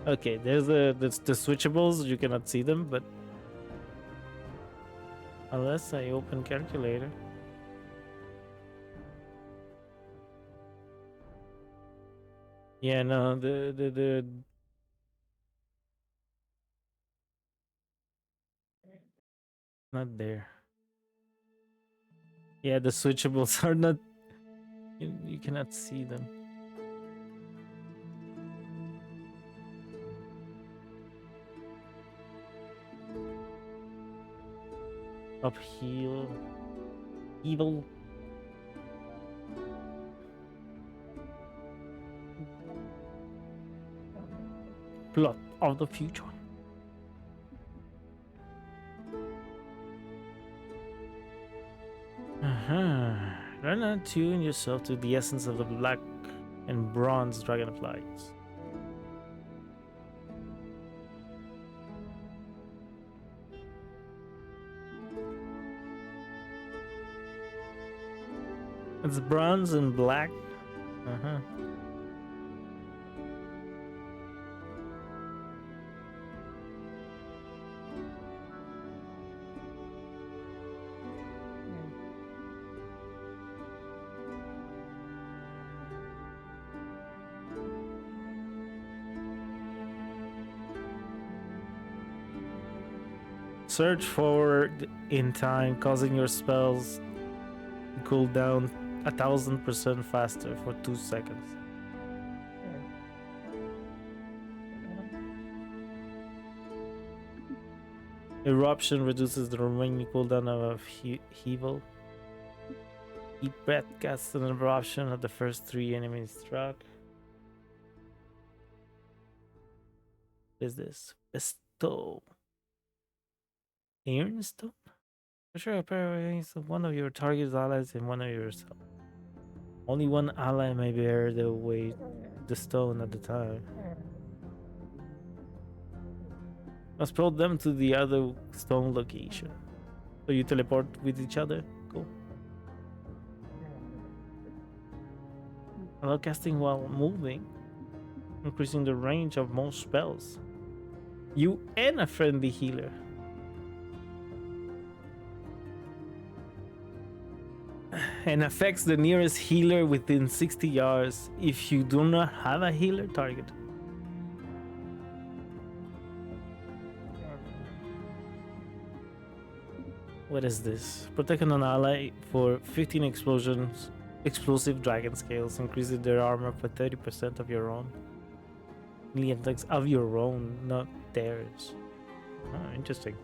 Okay, there's the switchables. You cannot see them, but unless I open calculator. Yeah, no, the not there. Yeah, the switchables are not. You cannot see them. Upheal. Evil. Plot of the future. Learn to tune yourself to the essence of the black and bronze dragonflies. It's bronze and black. Search forward in time, causing your spells to cool down 1000% faster for 2 seconds. Eruption reduces the remaining cooldown of Hevel. Deep Breath casts an eruption at the first 3 enemies struck. What is this? Bestow. Ironstone? For sure, a pair of one of your target's allies and one of yourself. Only one ally may bear the weight the stone at the time. Must pull them to the other stone location. So you teleport with each other? Cool. Allow casting while moving, increasing the range of most spells. You and a friendly healer. and affects the nearest healer within 60 yards if you do not have a healer target. What is this? Protect an ally for 15 explosions. Explosive dragon scales increases their armor for 30% of your own. Melee attacks of your own, not theirs. Oh, interesting.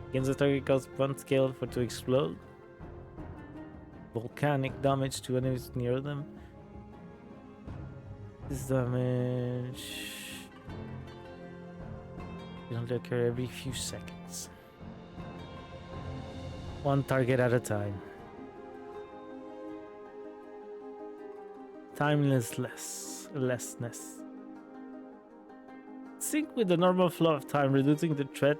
Against the target costs 1 scale for to explode. Volcanic damage to enemies near them. This damage it only occur every few seconds. 1 target at a time. Timelessness. Sync with the normal flow of time, reducing the threat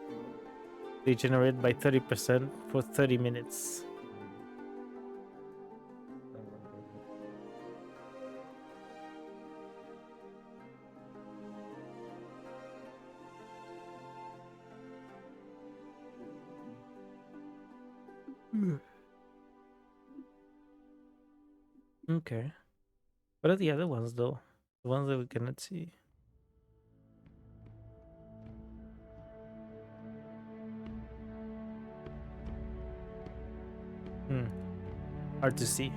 they generate by 30% for 30 minutes. Okay. What are the other ones though? The ones that we cannot see. Hard to see.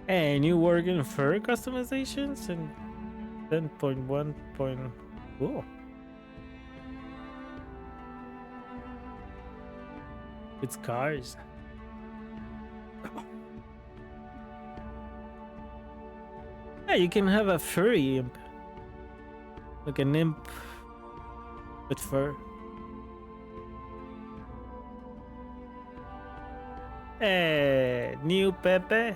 Hey, new working fur customizations and 10.1. Cool. It's cars. Yeah, you can have a furry imp. Like an imp with fur. Hey, new Pepe.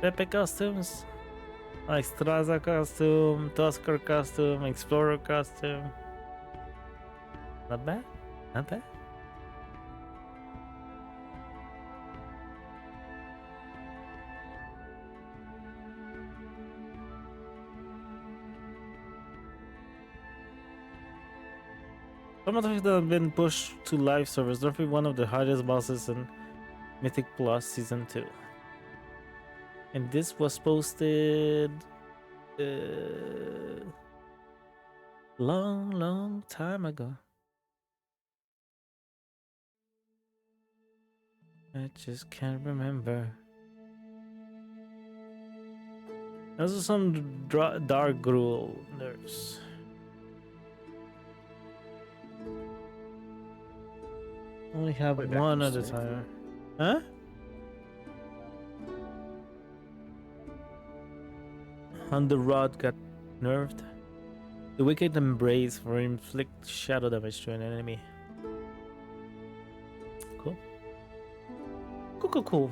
Pepe costumes. Like Straza costume, Tusker costume, Explorer costume. Not bad. Not bad. Some of them have been pushed to live servers. Don't be one of the hardest bosses in Mythic Plus Season 2. And this was posted long time ago. I just can't remember. Those are some dark gruel nerfs. Only have one at a time. Huh? Under Rod got nerfed. The Wicked Embrace for inflict shadow damage to an enemy. Cool. Cool.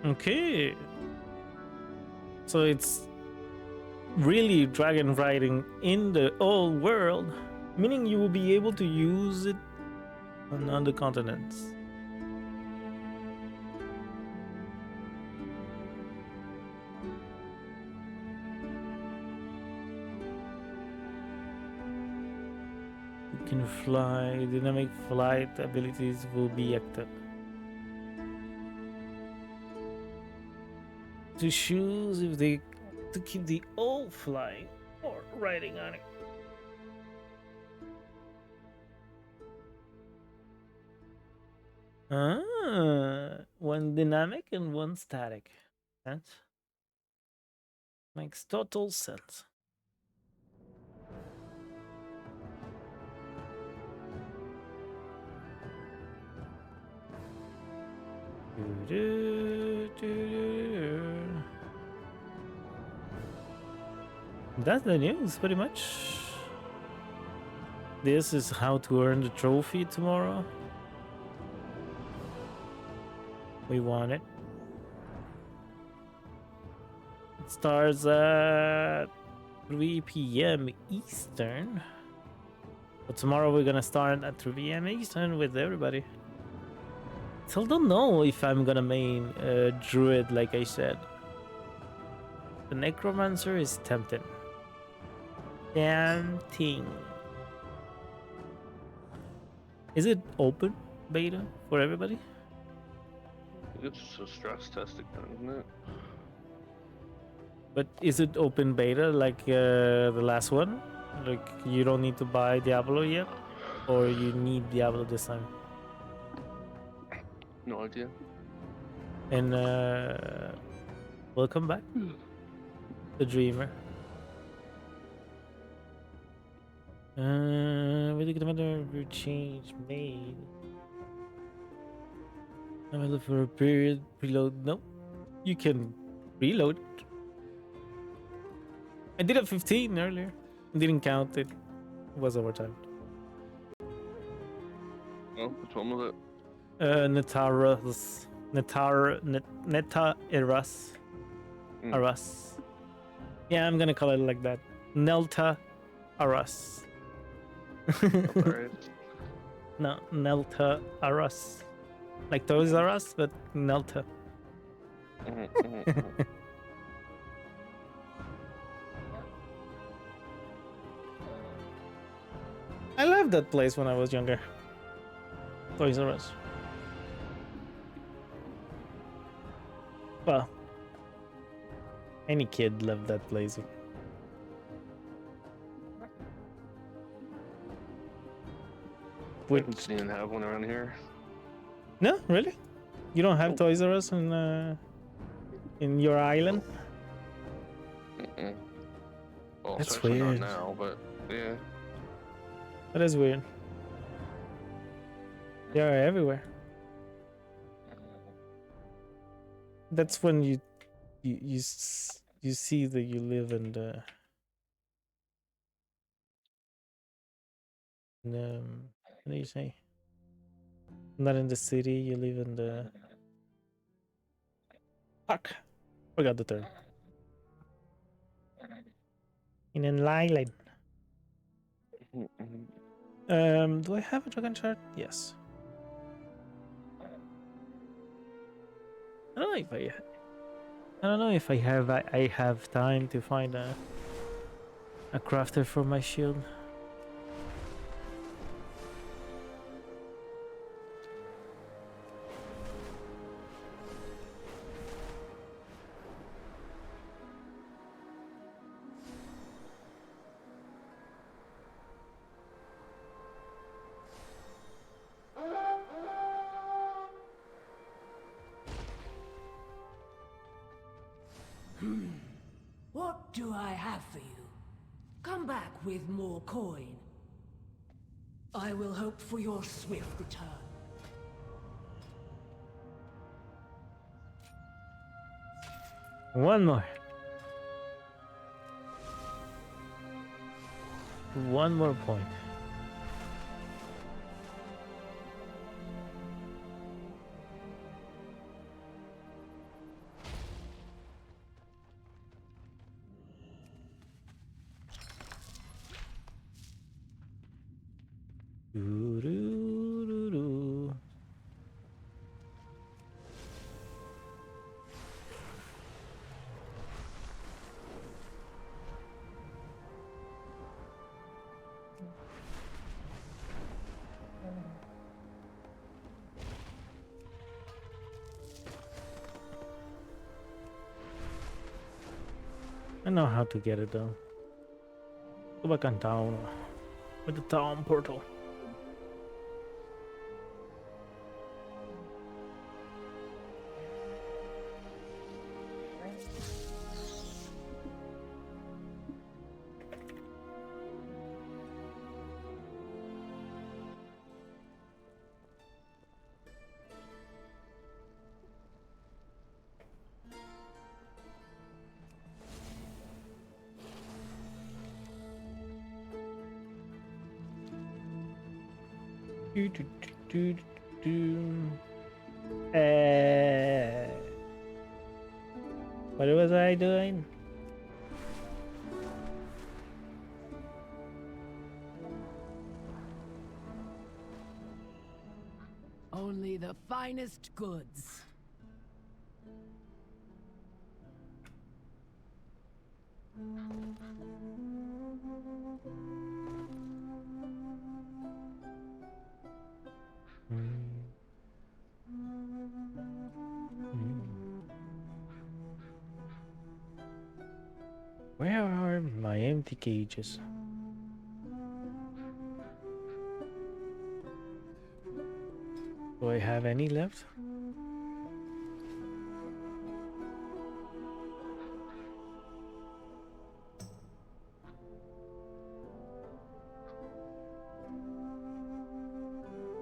Okay. So it's really dragon riding in the old world, meaning you will be able to use it on other continents. You can fly, dynamic flight abilities will be active. To choose if they to keep the old flying or riding on it. One dynamic and one static. That makes total sense. That's the news, pretty much. This is how to earn the trophy tomorrow. We want it. It starts at 3 p.m. Eastern. But tomorrow we're gonna start at 3 p.m. Eastern with everybody. Still don't know if I'm gonna main druid like I said. The necromancer is tempting. Damn thing. Is it open beta for everybody? It's a stress test again, isn't it? But is it open beta like the last one? Like you don't need to buy Diablo yet? Or you need Diablo this time? No idea. And welcome back, the dreamer. Really good matter of change made. I'm gonna look for a period preload. No, you can reload. I did a 15 earlier. Didn't count it. It was overtime. Oh, which one was it? Netaras. Neta Eras. Aras. Yeah, I'm gonna call it like that. Nelta Aras. No, Nelta Aras. Like Toys R Us, but Nelta. I loved that place when I was younger. Toys R Us. Well, any kid loved that place. We didn't even have one around here. No, really? You don't have Toys R Us in your island? Well, That's especially weird. not now, but yeah. That is weird. They are everywhere. That's when you see that you live in the what do you say? Not in the city, you live in the fuck. Forgot the term. In an island. Do I have a dragon chart? Yes. I don't know if I have time to find a crafter for my shield. What do I have for you? Come back with more coin. I will hope for your swift return. One more. One more point. Doo-doo-doo-doo. I know how to get it though. Go back on town with the town portal. Do, do, do, do, do. What was I doing? Only the finest goods. Where are my empty cages? Do I have any left?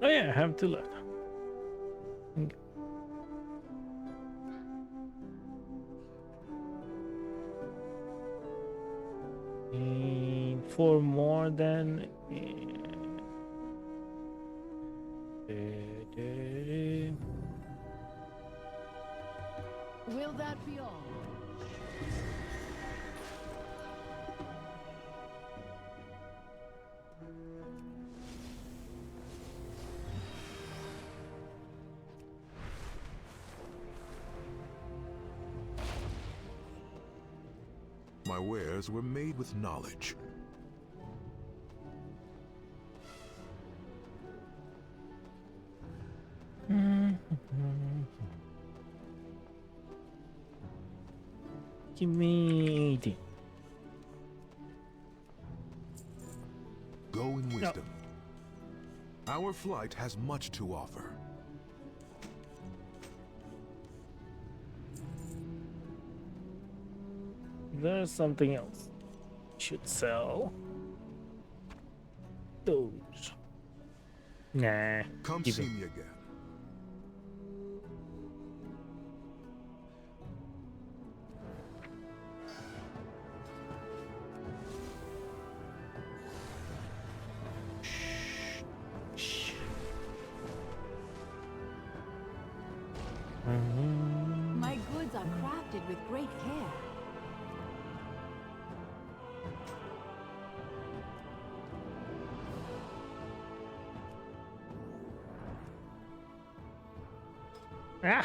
Oh yeah, I have two left. And four more than. Will that be all? My wares were made with knowledge. Give me 80. Go in wisdom. Our flight has much to offer. There's something else. Should sell. Those. Nah. Come keep see it. me again. My goods are crafted with great care. Ah.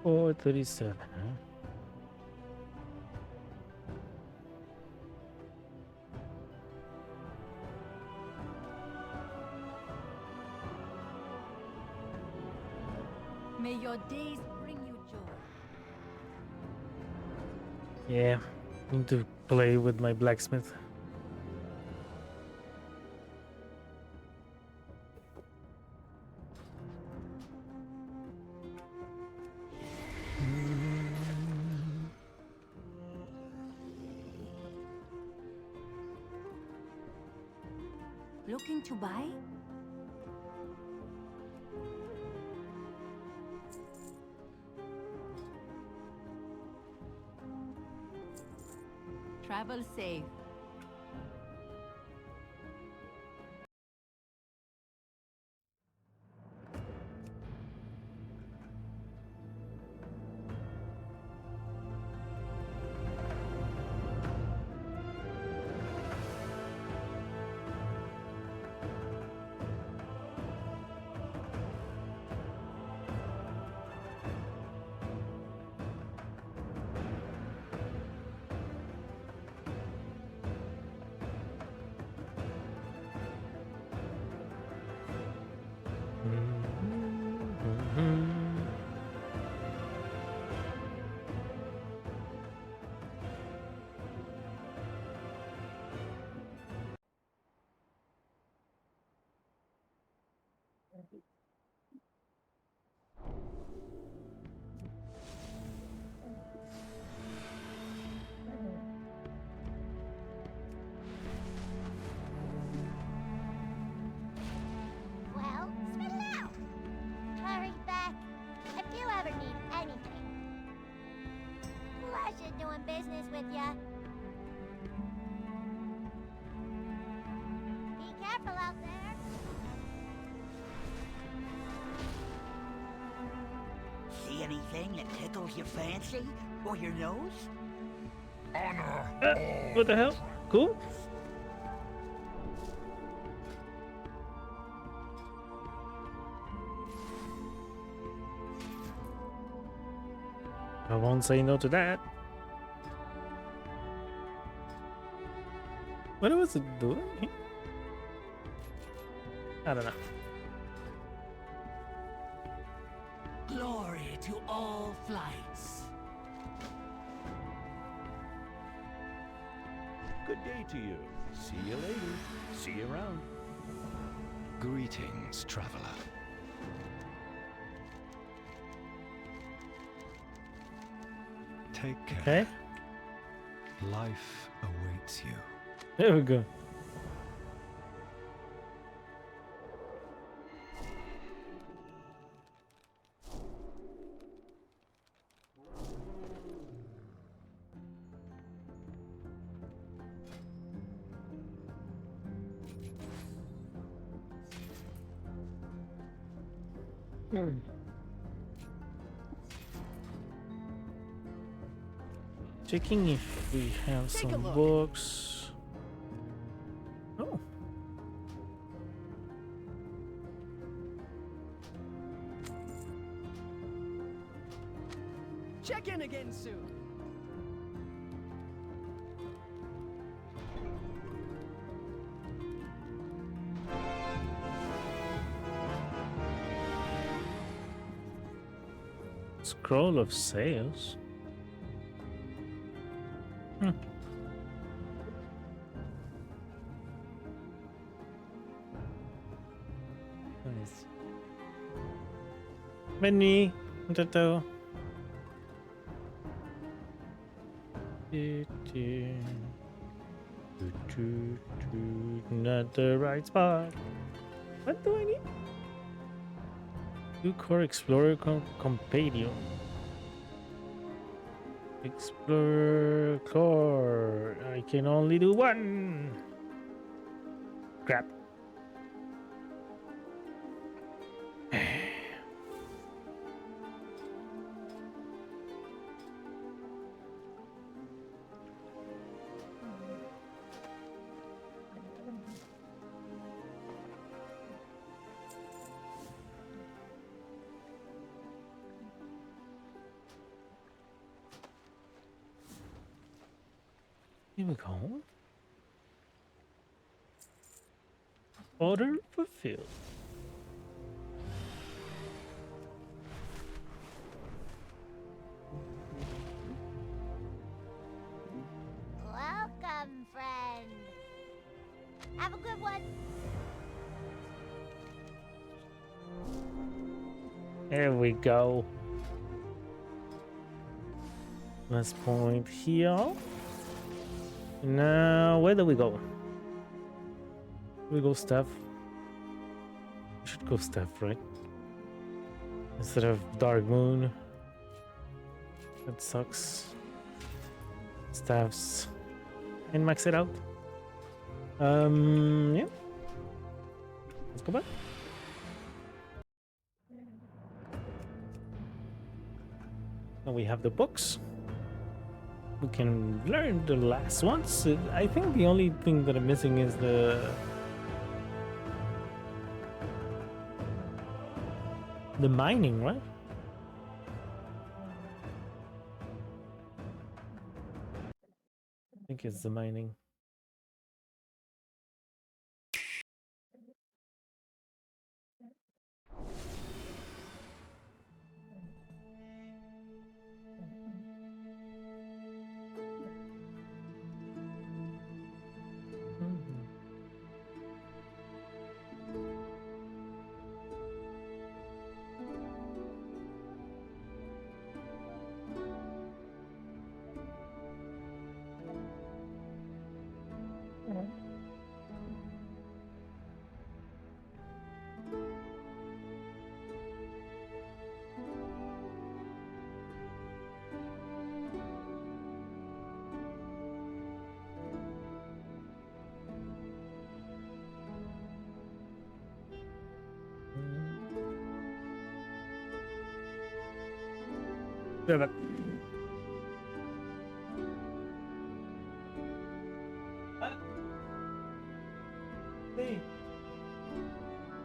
$437, huh? May your days bring you joy. Yeah, need to play with my blacksmith. Looking to buy? Travel safe. pleasure doing business with ya. Be careful out there. See anything that tickles your fancy or your nose? What the hell? Cool. I won't say no to that. What was it doing? I don't know. Glory to all flights. Good day to you. See you later. See you around. Greetings, traveler. Take care. Okay. Life awaits you. There we go. Checking if we have some books. Oh. Check in again soon. Scroll of sales. Nice. Menu. Ito. Not the right spot. What do I need? Do core explorer companion. Explorer core. I can only do one. Crap. Here we go. Order fulfilled. Welcome, friend. Have a good one. There we go. Last point here. Now, where do we go? We go staff. We should go staff, right? Instead of Dark Moon. That sucks. Staffs. And max it out. Yeah. Let's go back. Now we have the books. We can learn the last ones. I think the only thing that I'm missing is the mining, right? I think it's the mining. Yeah, but... Sí.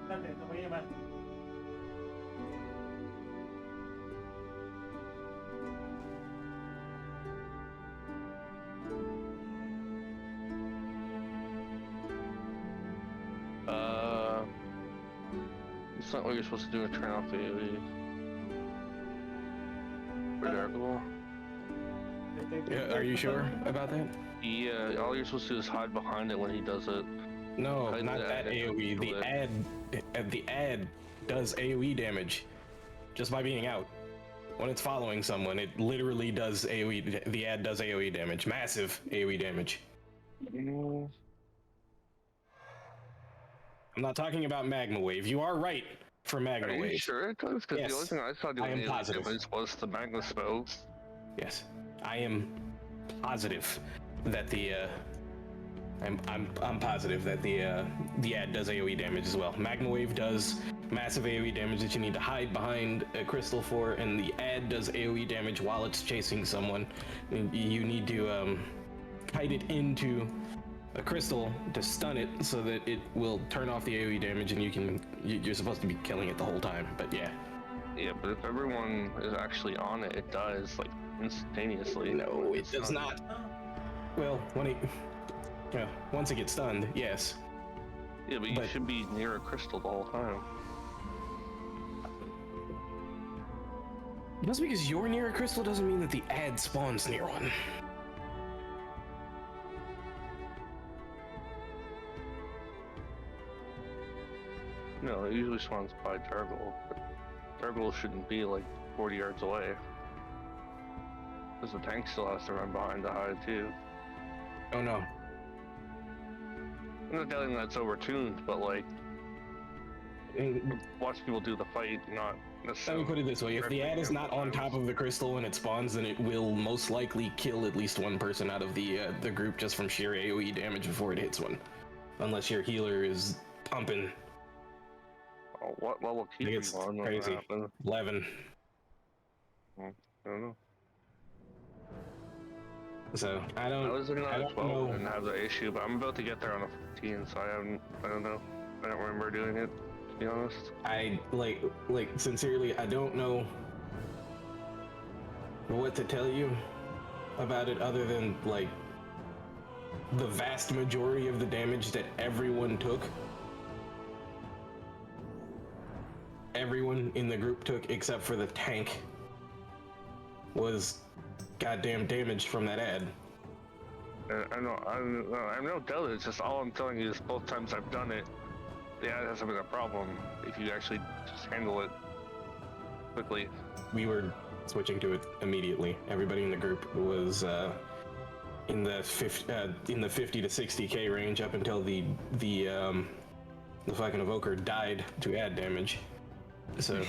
Dale, te voy a llevar. It's not what you're supposed to do to turn off the AoE. Remarkable. Yeah, are you sure about that? Yeah, all you're supposed to do is hide behind it when he does it. No, Hide not that AoE. The ad does AoE damage just by being out. When it's following someone, it literally does AoE. The ad does AoE damage, massive AoE damage. I'm not talking about Magma Wave. You are right for Magma Wave. Are you sure it does? Because Yes, the only thing I saw doing I am AoE positive. damage was the magma spells. Yes, I am positive that the I'm positive that the ad does AoE damage as well. Magma Wave does massive AoE damage that you need to hide behind a crystal for, and the ad does AoE damage while it's chasing someone. You need to hide it into a crystal to stun it so that it will turn off the AoE damage, and you're supposed to be killing it the whole time. But yeah. Yeah, but if everyone is actually on it, it dies like instantaneously. No, it does not. Well, once it gets stunned, yes. Yeah, but you should be near a crystal the whole time. Just because you're near a crystal doesn't mean that the ad spawns near one. No, it usually spawns by Targle, but Targle shouldn't be like 40 yards away. Because the tank still has to run behind to hide too. Oh no. I'm not telling that's overtuned, but like, watch people do the fight, not necessarily. Let me put it this way, if the ad is not on top of the crystal when it spawns, then it will most likely kill at least one person out of the group just from sheer AoE damage before it hits one. Unless your healer is pumping. Oh, what level keep you on? Crazy. 11. I don't know. So I was looking at a 12 know. and have the issue, but I'm about to get there on a 15, so I don't know. I don't remember doing it, to be honest. I like sincerely, I don't know what to tell you about it other than like the vast majority of the damage that everyone took. Everyone in the group took except for the tank was goddamn damaged from that ad. I no doubt. It's just all I'm telling you is both times I've done it, the ad hasn't been a problem if you actually just handle it quickly. We were switching to it immediately. Everybody in the group was in the 50 to 60k range up until the fucking evoker died to ad damage. So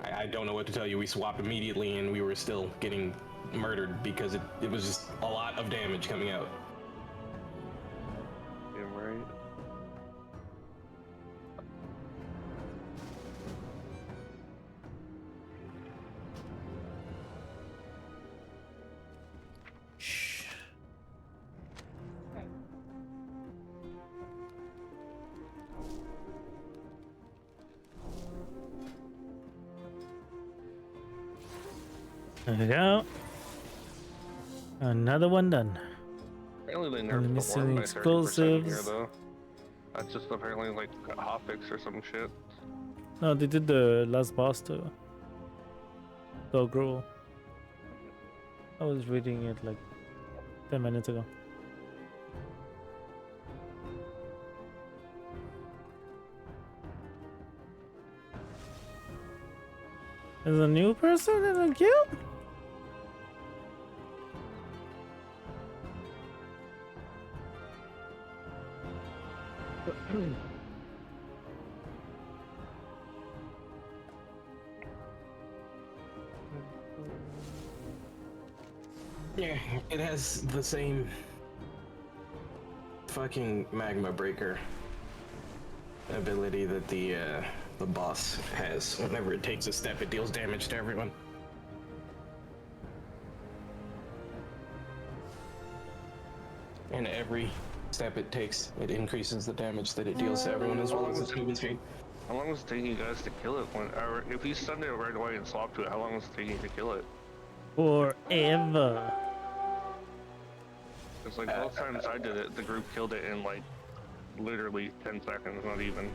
I don't know what to tell you. We swapped immediately and we were still getting murdered because it was just a lot of damage coming out. Yeah, right. There we go. Another one done. Apparently they Let me nerfed see the the worm by 30% explosives. here, though. That's just apparently like a hotfix or some shit. No, they did the last boss too. Dog Gruel. I was reading it like 10 minutes ago. There's a new person in the guild? Yeah, it has the same fucking magma breaker ability that the boss has. Whenever it takes a step, it deals damage to everyone. and every step it takes, it increases the damage that it deals to everyone as well as its movement speed. How long was it taking you guys to kill it? Or if you stunned it right away and swapped to it, how long was it taking you to kill it? Forever. It's like both times I did it, the group killed it in like literally 10 seconds, not even.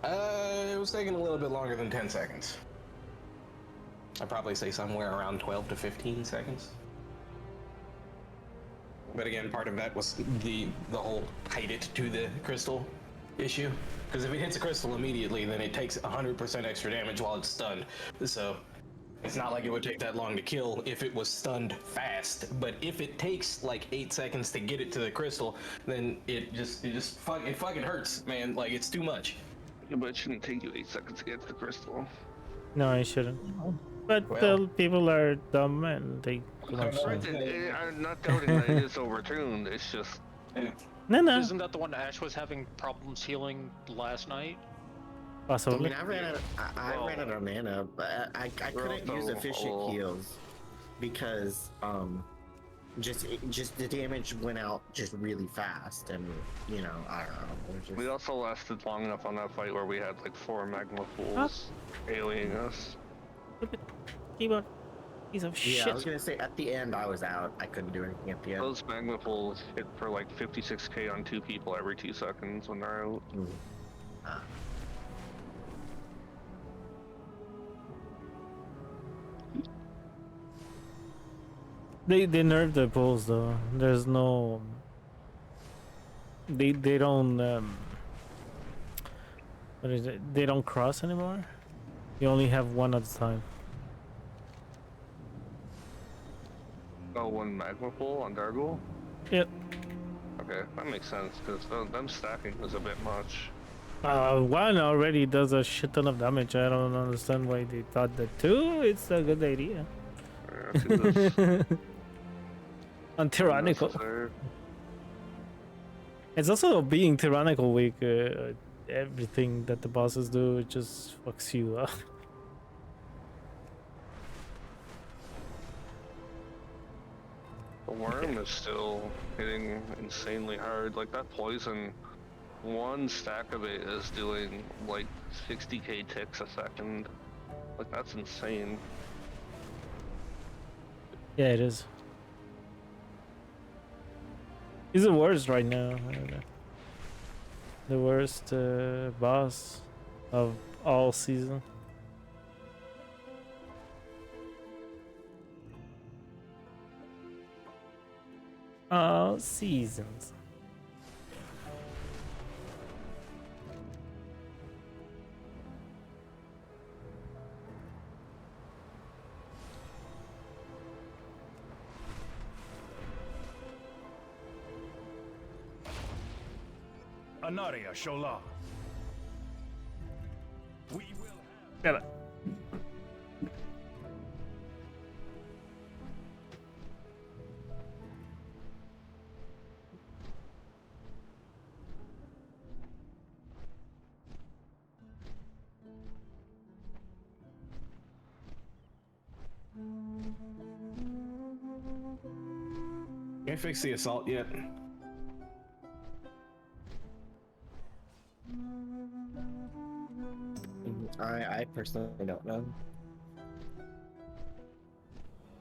It was taking a little bit longer than 10 seconds. I'd probably say somewhere around 12 to 15 seconds. But again, part of that was the whole hide it to the crystal issue. Because if it hits a crystal immediately, then it takes 100% extra damage while it's stunned. So it's not like it would take that long to kill if it was stunned fast. But if it takes like 8 seconds to get it to the crystal, then it fucking hurts, man. Like, it's too much. Yeah, but it shouldn't take you 8 seconds to get to the crystal. No, I shouldn't. But Well, people are dumb and they. I'm not doubting that it is overtuned. It's just. No. Isn't that the one Ash was having problems healing last night? Possibly. I ran out of mana, but I couldn't use efficient heals because just the damage went out just really fast, and you know, I don't know. We also lasted long enough on that fight where we had like 4 magma pools aliening us. Keyboard. Piece of shit. Yeah, I was gonna say at the end I was out. I couldn't do anything at the end. Those magma pools hit for like 56k on 2 people every 2 seconds when they're out. They nerfed the pulls though. There's no. They don't what is it? They don't cross anymore. You only have one at a time. Oh, 1 magma pool on Dargul? Yep. Okay, that makes sense because them stacking is a bit much. One already does a shit ton of damage. I don't understand why they thought that 2. It's a good idea. On tyrannical. It's also being tyrannical weak. Everything that the bosses do, it just fucks you up. The worm is still hitting insanely hard. Like that poison, 1 stack of it is doing like 60k ticks a second. Like that's insane. Yeah, it is. He's the worst right now. I don't know. The worst boss of all season. All seasons. Anaria Shola. We will Get it. Can't fix the assault yet. I personally don't know.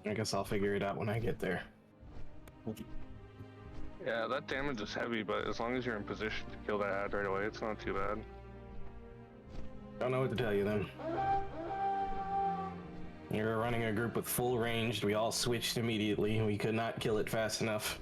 I guess I'll figure it out when I get there. Yeah, that damage is heavy, but as long as you're in position to kill that ad right away, it's not too bad. Don't know what to tell you then. You're running a group with full ranged. We all switched immediately. We could not kill it fast enough.